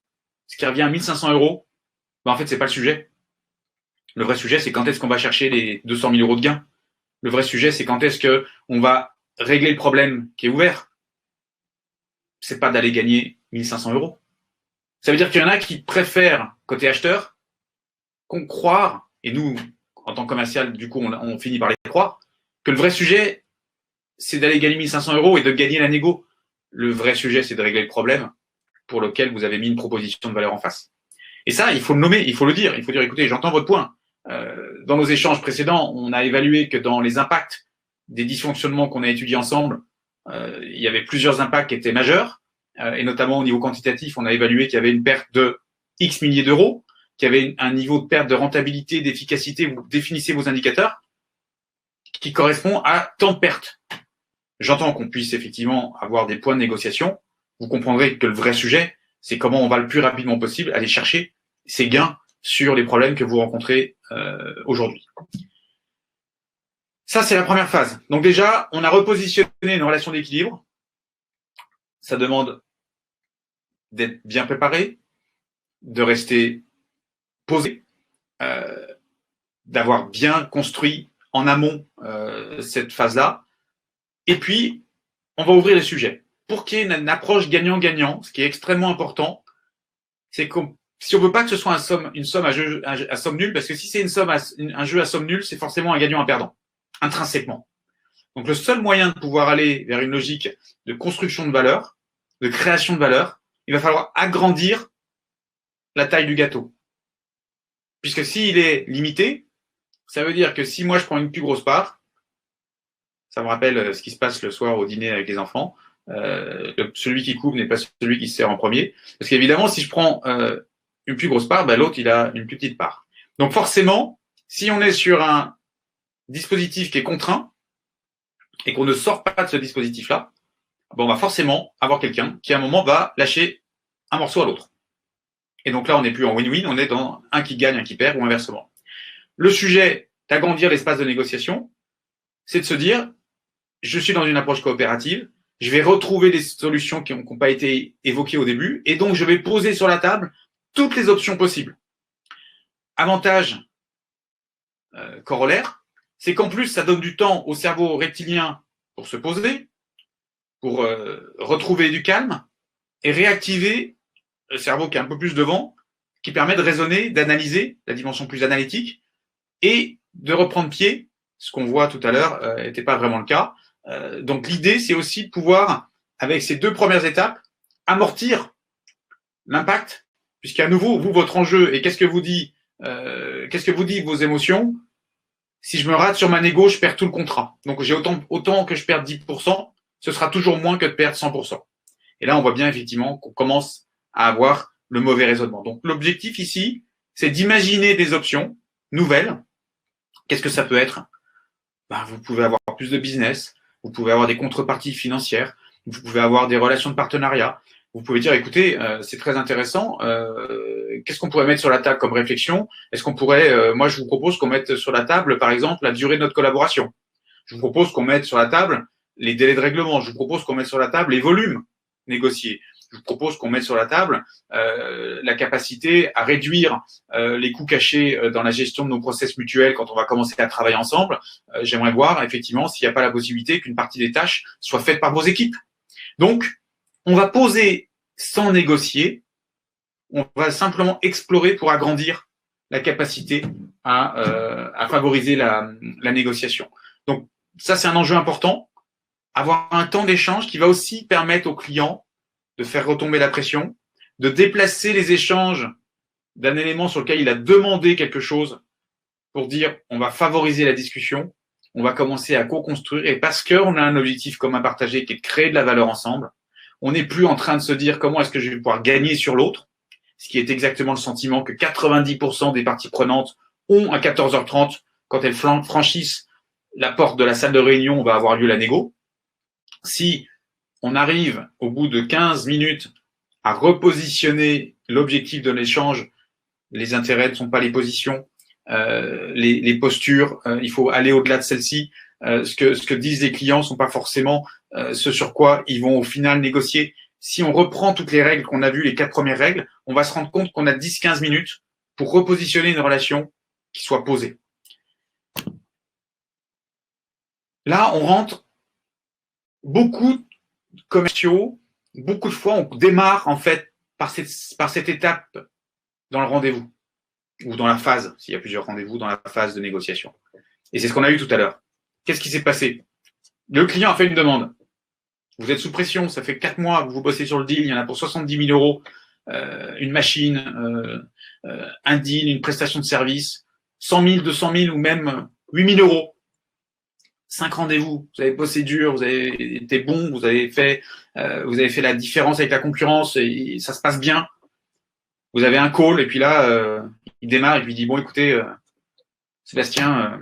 ce qui revient à 1 500 euros, ben en fait, c'est pas le sujet. Le vrai sujet, c'est quand est-ce qu'on va chercher les 200 000 euros de gains. Le vrai sujet, c'est quand est-ce qu'on va régler le problème qui est ouvert. c'est pas d'aller gagner 1500 euros. Ça veut dire qu'il y en a qui préfèrent, côté acheteur, qu'on croire, et nous, en tant que commercial, du coup, on finit par les croire, que le vrai sujet, c'est d'aller gagner 1500 euros et de gagner la négo. Le vrai sujet, c'est de régler le problème pour lequel vous avez mis une proposition de valeur en face. Et ça, il faut le nommer, il faut le dire. Il faut dire, écoutez, j'entends votre point. Dans nos échanges précédents, on a évalué que dans les impacts des dysfonctionnements qu'on a étudiés ensemble, il y avait plusieurs impacts qui étaient majeurs, et notamment au niveau quantitatif, on a évalué qu'il y avait une perte de X milliers d'euros, qu'il y avait un niveau de perte de rentabilité, d'efficacité, vous définissez vos indicateurs, qui correspond à tant de pertes. J'entends qu'on puisse effectivement avoir des points de négociation. Vous comprendrez que le vrai sujet, c'est comment on va le plus rapidement possible aller chercher ces gains sur les problèmes que vous rencontrez aujourd'hui. Ça, c'est la première phase. Donc déjà, on a repositionné une relation d'équilibre. Ça demande d'être bien préparé, de rester posé, d'avoir bien construit en amont cette phase-là. Et puis, on va ouvrir les sujets. Pour qu'il y ait une approche gagnant-gagnant, ce qui est extrêmement important, c'est que si on veut pas que ce soit une somme à somme nulle, parce que si c'est un jeu à somme nulle, c'est forcément un gagnant, un perdant, intrinsèquement. Donc le seul moyen de pouvoir aller vers une logique de construction de valeur, de création de valeur, il va falloir agrandir la taille du gâteau. Puisque s'il est limité, ça veut dire que si moi je prends une plus grosse part, ça me rappelle ce qui se passe le soir au dîner avec les enfants, celui qui coupe n'est pas celui qui se sert en premier. Parce qu'évidemment, si je prends une plus grosse part, l'autre, il a une plus petite part. Donc forcément, si on est sur un dispositif qui est contraint et qu'on ne sort pas de ce dispositif-là, on va forcément avoir quelqu'un qui, à un moment, va lâcher un morceau à l'autre. Et donc là, on n'est plus en win-win, on est dans un qui gagne, un qui perd, ou inversement. Le sujet d'agrandir l'espace de négociation, c'est de se dire, je suis dans une approche coopérative, je vais retrouver des solutions qui n'ont pas été évoquées au début, et donc je vais poser sur la table toutes les options possibles. Avantage corollaire, c'est qu'en plus, ça donne du temps au cerveau reptilien pour se poser, pour retrouver du calme, et réactiver le cerveau qui est un peu plus devant, qui permet de raisonner, d'analyser la dimension plus analytique, et de reprendre pied, ce qu'on voit tout à l'heure n'était pas vraiment le cas. Donc l'idée, c'est aussi de pouvoir, avec ces deux premières étapes, amortir l'impact, puisqu'à nouveau, vous, votre enjeu, et qu'est-ce que vous dit vos émotions? Si je me rate sur ma négo, je perds tout le contrat. Donc j'ai autant que je perds 10%, ce sera toujours moins que de perdre 100%. Et là, on voit bien effectivement qu'on commence à avoir le mauvais raisonnement. Donc l'objectif ici, c'est d'imaginer des options nouvelles. Qu'est-ce que ça peut être? Vous pouvez avoir plus de business, vous pouvez avoir des contreparties financières, vous pouvez avoir des relations de partenariat. Vous pouvez dire, écoutez, c'est très intéressant, qu'est-ce qu'on pourrait mettre sur la table comme réflexion? Est-ce qu'on pourrait, moi je vous propose qu'on mette sur la table, par exemple, la durée de notre collaboration. Je vous propose qu'on mette sur la table les délais de règlement. Je vous propose qu'on mette sur la table les volumes négociés. Je vous propose qu'on mette sur la table la capacité à réduire les coûts cachés dans la gestion de nos process mutuels quand on va commencer à travailler ensemble. J'aimerais voir effectivement s'il n'y a pas la possibilité qu'une partie des tâches soit faite par vos équipes. Donc, on va poser sans négocier, on va simplement explorer pour agrandir la capacité à favoriser la négociation. Donc, ça, c'est un enjeu important. Avoir un temps d'échange qui va aussi permettre aux clients de faire retomber la pression, de déplacer les échanges d'un élément sur lequel il a demandé quelque chose pour dire on va favoriser la discussion, on va commencer à co-construire et parce qu'on a un objectif commun partagé qui est de créer de la valeur ensemble, on n'est plus en train de se dire comment est-ce que je vais pouvoir gagner sur l'autre, ce qui est exactement le sentiment que 90% des parties prenantes ont à 14h30 quand elles franchissent la porte de la salle de réunion, on va avoir lieu la négo. Si on arrive au bout de 15 minutes à repositionner l'objectif de l'échange, les intérêts ne sont pas les positions, les postures, il faut aller au-delà de celles-ci. Ce que disent les clients ne sont pas forcément ce sur quoi ils vont au final négocier. Si on reprend toutes les règles qu'on a vues, les 4 premières règles, on va se rendre compte qu'on a 10-15 minutes pour repositionner une relation qui soit posée. Là, on rentre beaucoup de commerciaux, beaucoup de fois, on démarre en fait par cette étape dans le rendez-vous ou dans la phase, s'il y a plusieurs rendez-vous, dans la phase de négociation. Et c'est ce qu'on a eu tout à l'heure. Qu'est-ce qui s'est passé? Le client a fait une demande. Vous êtes sous pression, ça fait 4 mois que vous bossez sur le deal, il y en a pour 70 000 euros, une machine, un deal, une prestation de service, 100 000, 200 000 ou même 8 000 euros. 5 rendez-vous, vous avez bossé dur, vous avez été bon, vous avez fait la différence avec la concurrence et ça se passe bien. Vous avez un call et puis là, il démarre et puis il dit, bon, écoutez, Sébastien,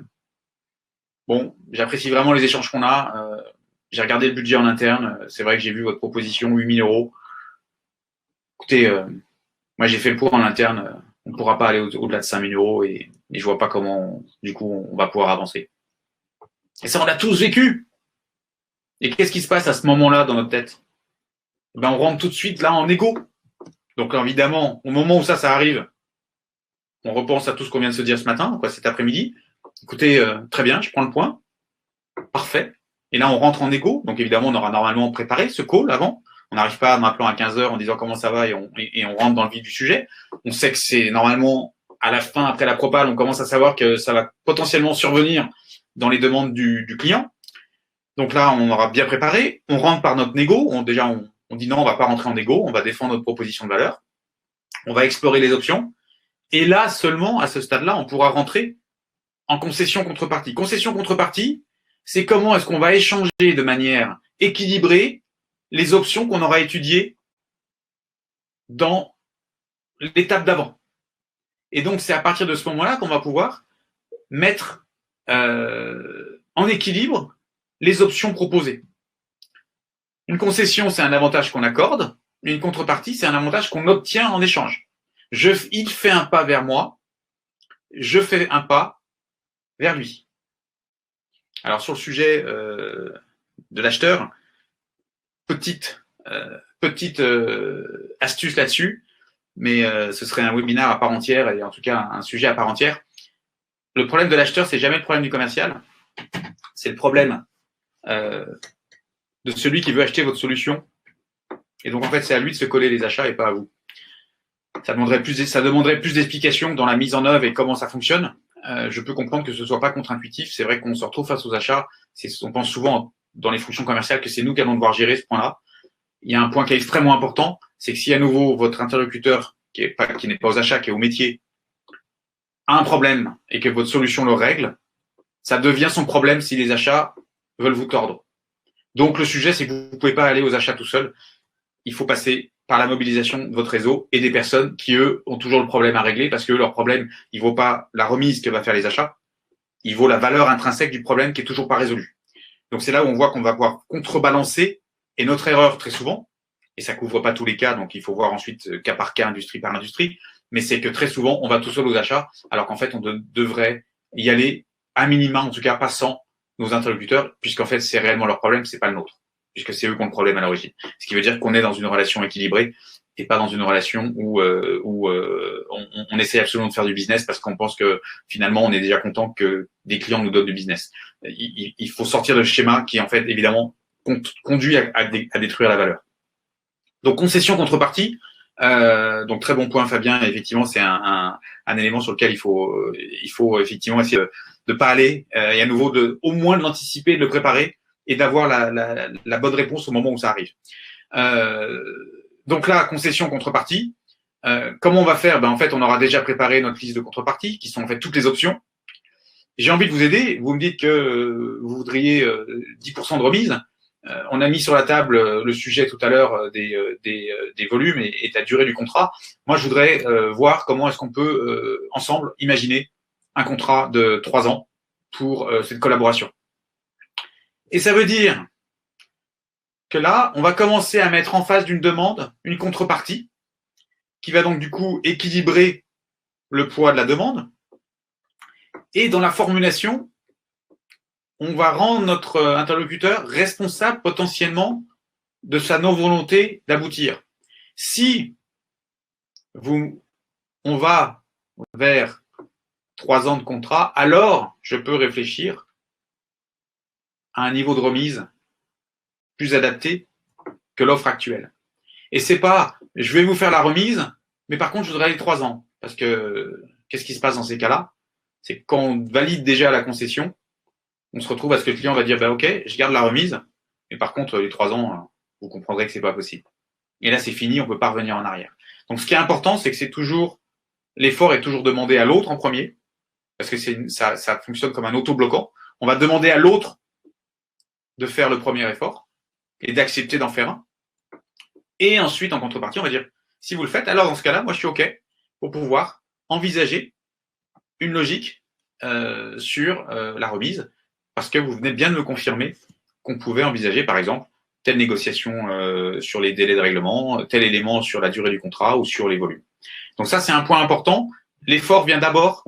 bon, j'apprécie vraiment les échanges qu'on a. J'ai regardé le budget en interne. C'est vrai que j'ai vu votre proposition, 8 000 euros. Écoutez, moi, j'ai fait le point en interne. On ne pourra pas aller au-delà de 5 000 euros et je vois pas comment, du coup, on va pouvoir avancer. Et ça, on l'a tous vécu. Et qu'est-ce qui se passe à ce moment-là dans notre tête? Ben, on rentre tout de suite là en égo. Donc, évidemment, au moment où ça arrive, on repense à tout ce qu'on vient de se dire ce matin, cet après-midi. Écoutez, très bien, je prends le point. Parfait. Et là, on rentre en égo. Donc, évidemment, on aura normalement préparé ce call avant. On n'arrive pas en m'appelant à 15 heures en disant comment ça va et on rentre dans le vif du sujet. On sait que c'est normalement à la fin, après la propale, on commence à savoir que ça va potentiellement survenir dans les demandes du client. Donc là, on aura bien préparé. On rentre par notre négo. On dit non, on va pas rentrer en négo. On va défendre notre proposition de valeur. On va explorer les options. Et là, seulement, à ce stade-là, on pourra rentrer en concession-contrepartie. Concession-contrepartie, c'est comment est-ce qu'on va échanger de manière équilibrée les options qu'on aura étudiées dans l'étape d'avant. Et donc, c'est à partir de ce moment-là qu'on va pouvoir mettre en équilibre les options proposées. Une concession, c'est un avantage qu'on accorde. Une contrepartie, c'est un avantage qu'on obtient en échange. Il fait un pas vers moi, je fais un pas vers lui. Alors, sur le sujet de l'acheteur, petite astuce là-dessus, mais ce serait un webinaire à part entière et en tout cas un sujet à part entière. Le problème de l'acheteur, c'est jamais le problème du commercial, c'est le problème de celui qui veut acheter votre solution. Et donc en fait, c'est à lui de se coller les achats et pas à vous. Ça demanderait plus d'explications dans la mise en œuvre et comment ça fonctionne. Je peux comprendre que ce soit pas contre-intuitif. C'est vrai qu'on se retrouve face aux achats. On pense souvent dans les fonctions commerciales que c'est nous qui allons devoir gérer ce point-là. Il y a un point qui est extrêmement important, c'est que si à nouveau votre interlocuteur qui n'est pas aux achats, qui est au métier, a un problème et que votre solution le règle, ça devient son problème si les achats veulent vous tordre. Donc le sujet, c'est que vous ne pouvez pas aller aux achats tout seul. Il faut passer par la mobilisation de votre réseau et des personnes qui, eux, ont toujours le problème à régler parce que leur problème, il vaut pas la remise que va faire les achats, il vaut la valeur intrinsèque du problème qui est toujours pas résolu. Donc c'est là où on voit qu'on va pouvoir contrebalancer. Et notre erreur, très souvent, et ça couvre pas tous les cas, donc il faut voir ensuite cas par cas, industrie par industrie, mais c'est que très souvent, on va tout seul aux achats, alors qu'en fait, on devrait y aller à minima, en tout cas pas sans nos interlocuteurs, puisqu'en fait, c'est réellement leur problème, c'est pas le nôtre, puisque c'est eux qui ont le problème à l'origine. Ce qui veut dire qu'on est dans une relation équilibrée et pas dans une relation où on essaie absolument de faire du business parce qu'on pense que finalement, on est déjà content que des clients nous donnent du business. Il faut sortir de ce schéma qui, en fait, évidemment, conduit à détruire la valeur. Donc, concession contrepartie. Donc, très bon point, Fabien. Effectivement, c'est un élément sur lequel il faut effectivement essayer de pas aller et à nouveau au moins de l'anticiper, de le préparer et d'avoir la bonne réponse au moment où ça arrive. Donc là, concession contrepartie. Comment on va faire? En fait, on aura déjà préparé notre liste de contreparties, qui sont en fait toutes les options. J'ai envie de vous aider. Vous me dites que vous voudriez 10% de remise. On a mis sur la table le sujet tout à l'heure des volumes et de la durée du contrat. Moi, je voudrais voir comment est-ce qu'on peut ensemble imaginer un contrat de 3 ans pour cette collaboration. Et ça veut dire que là, on va commencer à mettre en face d'une demande une contrepartie qui va donc du coup équilibrer le poids de la demande. Et dans la formulation, on va rendre notre interlocuteur responsable potentiellement de sa non-volonté d'aboutir. Si on va vers 3 ans de contrat, alors je peux réfléchir à un niveau de remise plus adapté que l'offre actuelle. Et c'est pas, je vais vous faire la remise, mais par contre, je voudrais les 3 ans. Parce que, qu'est-ce qui se passe dans ces cas-là? C'est quand on valide déjà la concession, on se retrouve à ce que le client va dire, bah, OK, je garde la remise, mais par contre, les 3 ans, vous comprendrez que c'est pas possible. Et là, c'est fini, on peut pas revenir en arrière. Donc, ce qui est important, c'est que c'est toujours, l'effort est toujours demandé à l'autre en premier, parce que ça fonctionne comme un auto-bloquant. On va demander à l'autre de faire le premier effort et d'accepter d'en faire un. Et ensuite, en contrepartie, on va dire, si vous le faites, alors dans ce cas-là, moi, je suis OK pour pouvoir envisager une logique sur la remise, parce que vous venez bien de me confirmer qu'on pouvait envisager, par exemple, telle négociation sur les délais de règlement, tel élément sur la durée du contrat ou sur les volumes. Donc ça, c'est un point important. L'effort vient d'abord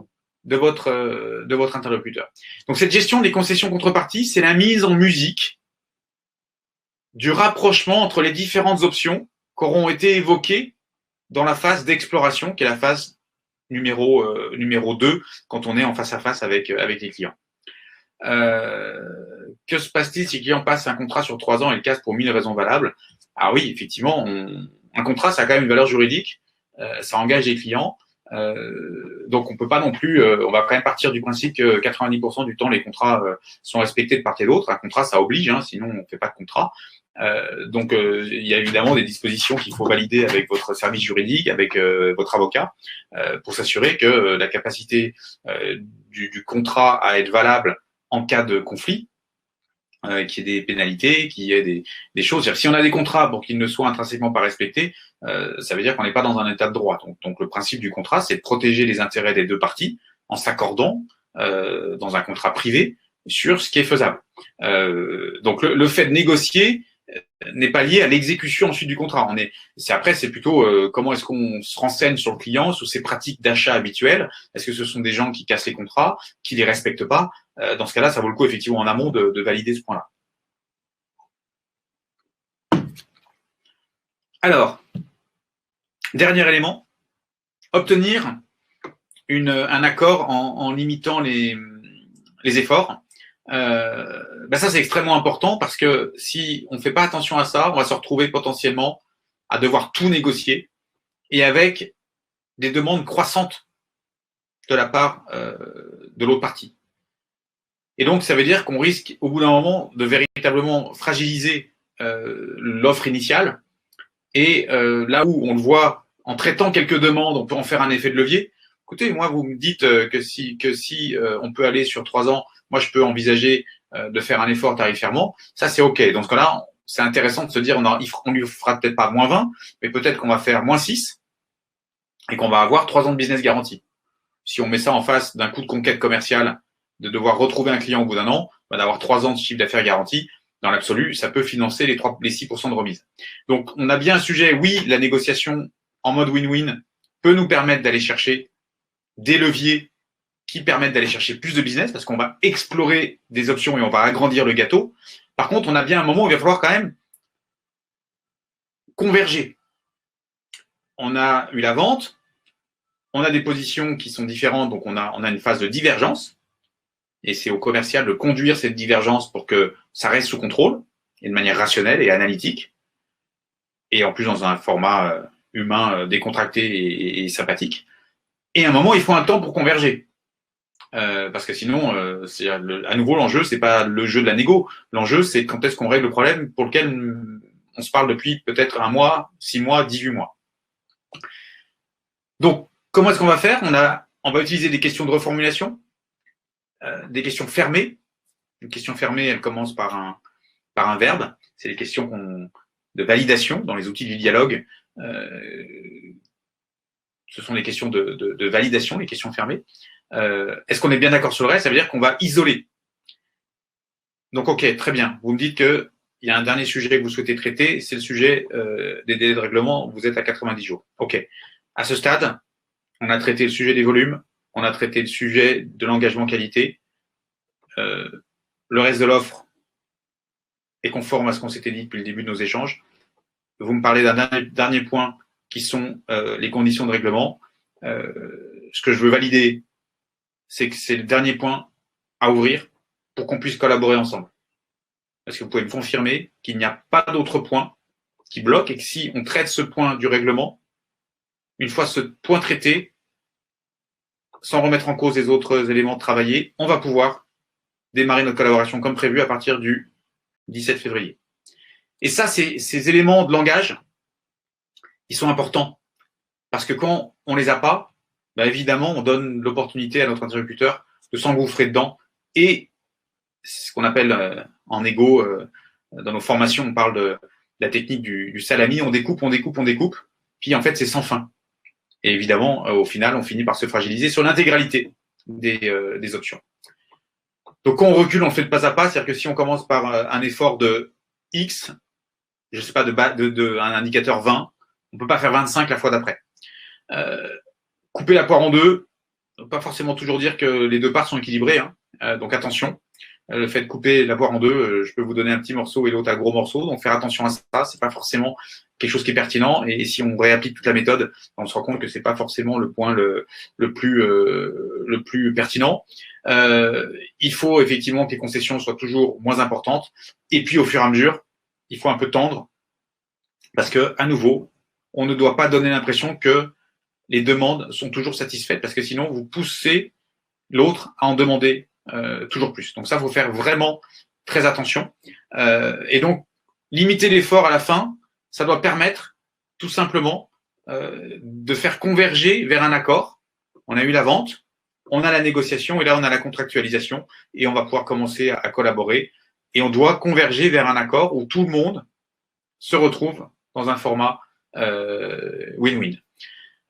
de votre interlocuteur. Donc cette gestion des concessions contreparties, c'est la mise en musique du rapprochement entre les différentes options qui auront été évoquées dans la phase d'exploration, qui est la phase numéro 2, quand on est en face à face avec les clients. Que se passe-t-il si le client passe un contrat sur 3 ans et le casse pour 1000 raisons valables? Ah oui, effectivement, un contrat, ça a quand même une valeur juridique, ça engage les clients, donc on peut pas non plus, on va quand même partir du principe que 90% du temps les contrats sont respectés de part et d'autre. Un contrat, ça oblige, sinon on fait pas de contrat. Donc il y a évidemment des dispositions qu'il faut valider avec votre service juridique, avec votre avocat, pour s'assurer que la capacité du contrat à être valable en cas de conflit, qu'il y ait des pénalités, qu'il y ait des choses. C'est-à-dire, si on a des contrats pour qu'ils ne soient intrinsèquement pas respectés, ça veut dire qu'on n'est pas dans un état de droit. Donc le principe du contrat, c'est de protéger les intérêts des deux parties en s'accordant dans un contrat privé sur ce qui est faisable. Donc le fait de négocier n'est pas lié à l'exécution ensuite du contrat. C'est plutôt comment est-ce qu'on se renseigne sur le client, sur ses pratiques d'achat habituelles. Est-ce que ce sont des gens qui cassent les contrats, qui les respectent pas? Dans ce cas-là, ça vaut le coup effectivement en amont de valider ce point-là. Alors, dernier élément, obtenir un accord en limitant les efforts. Ça c'est extrêmement important parce que si on ne fait pas attention à ça, on va se retrouver potentiellement à devoir tout négocier et avec des demandes croissantes de la part de l'autre partie. Et donc ça veut dire qu'on risque au bout d'un moment de véritablement fragiliser l'offre initiale et là où on le voit en traitant quelques demandes, on peut en faire un effet de levier. Écoutez, moi vous me dites que si on peut aller sur 3 ans, moi je peux envisager de faire un effort tarifairement, ça c'est OK. Dans ce cas-là, c'est intéressant de se dire on lui fera peut-être pas moins 20, mais peut-être qu'on va faire moins 6 et qu'on va avoir 3 ans de business garantie. Si on met ça en face d'un coût de conquête commerciale, de devoir retrouver un client au bout d'un an, d'avoir 3 ans de chiffre d'affaires garanti, dans l'absolu, ça peut financer les 6% de remise. Donc, on a bien un sujet, oui, la négociation en mode win-win peut nous permettre d'aller chercher des leviers qui permettent d'aller chercher plus de business parce qu'on va explorer des options et on va agrandir le gâteau. Par contre, on a bien un moment où il va falloir quand même converger. On a eu la vente, on a des positions qui sont différentes, donc on a une phase de divergence. Et c'est au commercial de conduire cette divergence pour que ça reste sous contrôle et de manière rationnelle et analytique. Et en plus dans un format humain décontracté et sympathique. Et à un moment, il faut un temps pour converger. Parce que sinon, à nouveau, l'enjeu, c'est pas le jeu de la négo. L'enjeu, c'est quand est-ce qu'on règle le problème pour lequel on se parle depuis peut-être 1 mois, 6 mois, 18 mois. Donc, comment est-ce qu'on va faire? On va utiliser des questions de reformulation, des questions fermées. Une question fermée, elle commence par un verbe. C'est les questions de validation dans les outils du dialogue. Ce sont les questions de validation, les questions fermées. Est-ce qu'on est bien d'accord sur le reste? Ça veut dire qu'on va isoler. Donc, OK, très bien. Vous me dites qu'il y a un dernier sujet que vous souhaitez traiter, c'est le sujet des délais de règlement. Vous êtes à 90 jours. OK. À ce stade, on a traité le sujet des volumes, on a traité le sujet de l'engagement qualité. Le reste de l'offre est conforme à ce qu'on s'était dit depuis le début de nos échanges. Vous me parlez d'un dernier point qui sont les conditions de règlement. Ce que je veux valider, c'est que c'est le dernier point à ouvrir pour qu'on puisse collaborer ensemble. Est-ce que vous pouvez me confirmer qu'il n'y a pas d'autre point qui bloque et que si on traite ce point du règlement, une fois ce point traité, sans remettre en cause les autres éléments travaillés, on va pouvoir démarrer notre collaboration comme prévu à partir du 17 février. Et ça, ces éléments de langage, ils sont importants. Parce que quand on les a pas, bah évidemment, on donne l'opportunité à notre interlocuteur de s'engouffrer dedans. Et ce qu'on appelle en égo, dans nos formations, on parle de la technique du salami, on découpe, puis en fait, c'est sans fin. Et évidemment, au final, on finit par se fragiliser sur l'intégralité des options. Donc, quand on recule, on fait le pas à pas, c'est-à-dire que si on commence par un effort de X, je sais pas, un indicateur 20, on peut pas faire 25 la fois d'après. Couper la poire en deux, pas forcément toujours dire que les deux parts sont équilibrées, hein. Donc attention, le fait de couper la poire en deux, je peux vous donner un petit morceau et l'autre un gros morceau, donc faire attention à ça, c'est pas forcément quelque chose qui est pertinent, et si on réapplique toute la méthode, on se rend compte que c'est pas forcément le point le plus pertinent. Il faut effectivement que les concessions soient toujours moins importantes, et puis au fur et à mesure, il faut un peu tendre, parce que à nouveau, on ne doit pas donner l'impression que les demandes sont toujours satisfaites, parce que sinon vous poussez l'autre à en demander toujours plus. Donc ça, il faut faire vraiment très attention. Et donc, limiter l'effort à la fin, ça doit permettre tout simplement de faire converger vers un accord. On a eu la vente, on a la négociation, et là on a la contractualisation, et on va pouvoir commencer à collaborer. Et on doit converger vers un accord où tout le monde se retrouve dans un format win-win.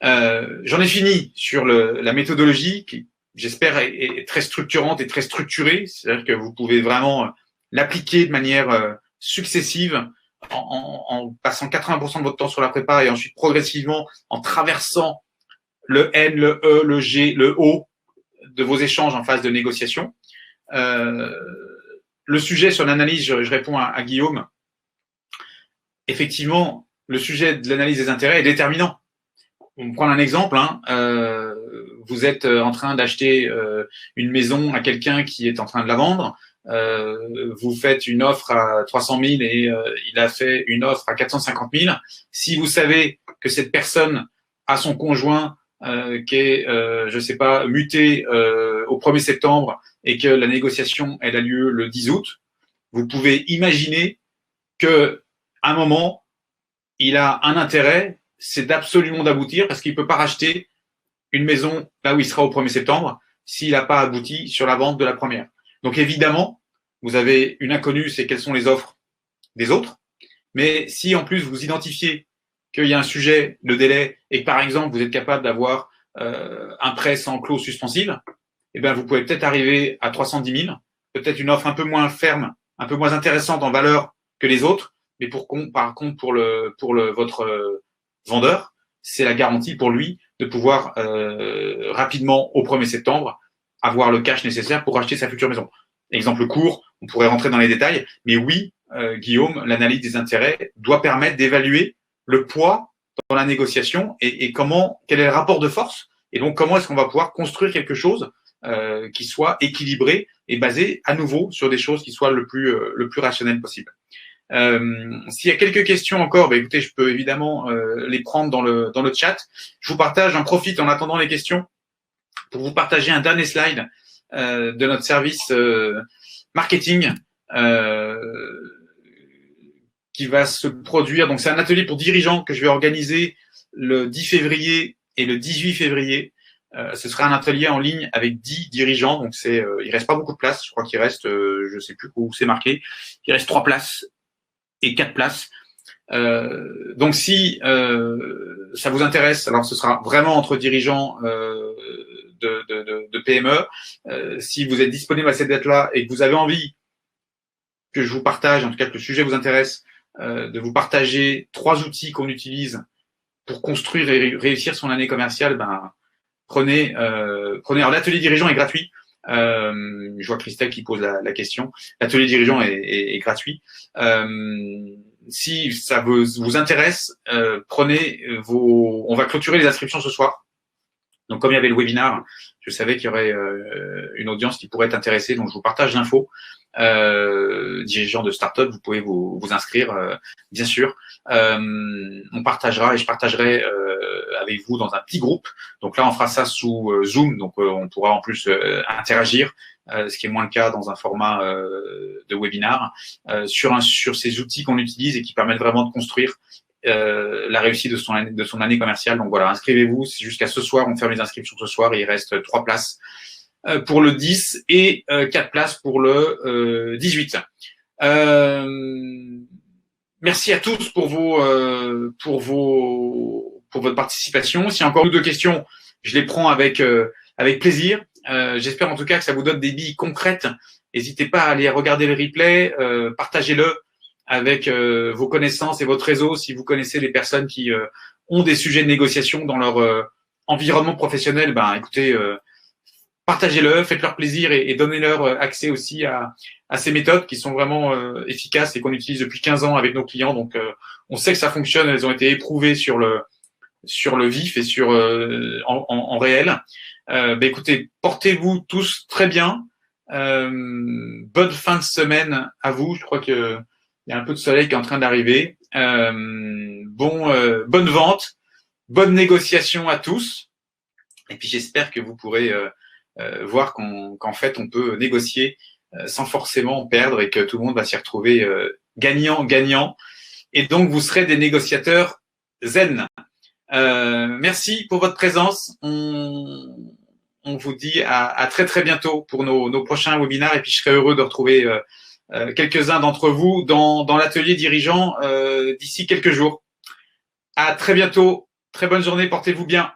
J'en ai fini sur la méthodologie qui, j'espère, est très structurante et très structurée. C'est-à-dire que vous pouvez vraiment l'appliquer de manière successive en passant 80% de votre temps sur la prépa et ensuite progressivement en traversant le N, le E, le G, le O de vos échanges en phase de négociation. Le sujet sur l'analyse, je réponds à Guillaume. Effectivement, le sujet de l'analyse des intérêts est déterminant. On prend un exemple, vous êtes en train d'acheter une maison à quelqu'un qui est en train de la vendre, vous faites une offre à 300 000 et il a fait une offre à 450 000. Si vous savez que cette personne a son conjoint qui est, je sais pas, muté au 1er septembre et que la négociation elle a lieu le 10 août, vous pouvez imaginer que à un moment, il a un intérêt, c'est d'absolument d'aboutir parce qu'il ne peut pas racheter une maison là où il sera au 1er septembre s'il n'a pas abouti sur la vente de la première. Donc évidemment, vous avez une inconnue, c'est quelles sont les offres des autres. Mais si en plus vous identifiez qu'il y a un sujet de délai et que par exemple vous êtes capable d'avoir un prêt sans clause suspensive, eh bien vous pouvez peut-être arriver à 310 000, peut-être une offre un peu moins ferme, un peu moins intéressante en valeur que les autres, mais par contre pour votre vendeur, c'est la garantie pour lui de pouvoir rapidement au 1er septembre avoir le cash nécessaire pour acheter sa future maison. Exemple court, on pourrait rentrer dans les détails, mais oui, Guillaume, l'analyse des intérêts doit permettre d'évaluer le poids dans la négociation et quel est le rapport de force, et donc comment est-ce qu'on va pouvoir construire quelque chose qui soit équilibré et basé à nouveau sur des choses qui soient le plus rationnel possible. S'il y a quelques questions encore, écoutez, je peux évidemment les prendre dans le chat. Je vous partage, j'en profite en attendant les questions pour vous partager un dernier slide de notre service marketing qui va se produire. Donc, c'est un atelier pour dirigeants que je vais organiser le 10 février et le 18 février. Ce sera un atelier en ligne avec 10 dirigeants. Donc, il reste pas beaucoup de place. Je crois qu'il reste, je sais plus où c'est marqué. Il reste 3 places et 4 places. Donc, si ça vous intéresse, alors ce sera vraiment entre dirigeants de PME. Si vous êtes disponible à cette date-là et que vous avez envie que je vous partage, en tout cas que le sujet vous intéresse, de vous partager 3 outils qu'on utilise pour construire et réussir son année commerciale, prenez. Alors, l'atelier dirigeant est gratuit. Je vois Christelle qui pose la question. L'atelier dirigeant est gratuit. Si ça vous intéresse, on va clôturer les inscriptions ce soir. Donc, comme il y avait le webinar, je savais qu'il y aurait une audience qui pourrait être intéressée, donc je vous partage l'info. Dirigeants de start-up, vous pouvez vous inscrire, bien sûr. On partagera et je partagerai avec vous dans un petit groupe. Donc là, on fera ça sous Zoom, donc on pourra en plus interagir, ce qui est moins le cas dans un format de webinar, sur ces outils qu'on utilise et qui permettent vraiment de construire la réussite de son année commerciale. Donc voilà, inscrivez-vous, c'est jusqu'à ce soir, on ferme les inscriptions ce soir et il reste 3 places pour le 10 et 4 places pour le 18. Merci à tous pour votre participation. S'il y a encore une ou deux questions, je les prends avec plaisir. J'espère en tout cas que ça vous donne des billes concrètes. N'hésitez pas à aller regarder le replay, partagez-le avec vos connaissances et votre réseau si vous connaissez les personnes qui ont des sujets de négociation dans leur environnement professionnel. Ben écoutez, partagez-le, faites-leur plaisir et donnez-leur accès aussi à ces méthodes qui sont vraiment efficaces et qu'on utilise depuis 15 ans avec nos clients. Donc, on sait que ça fonctionne. Elles ont été éprouvées sur le vif et en réel. Écoutez, portez-vous tous très bien. Bonne fin de semaine à vous. Je crois que il y a un peu de soleil qui est en train d'arriver. Bonne vente, bonne négociation à tous. Et puis, j'espère que vous pourrez voir qu'en fait, on peut négocier sans forcément perdre et que tout le monde va s'y retrouver gagnant-gagnant. Et donc, vous serez des négociateurs zen. Merci pour votre présence. On vous dit à très très bientôt pour nos prochains webinaires. Et puis, je serai heureux de retrouver quelques-uns d'entre vous dans l'atelier dirigeant d'ici quelques jours. À très bientôt. Très bonne journée. Portez-vous bien.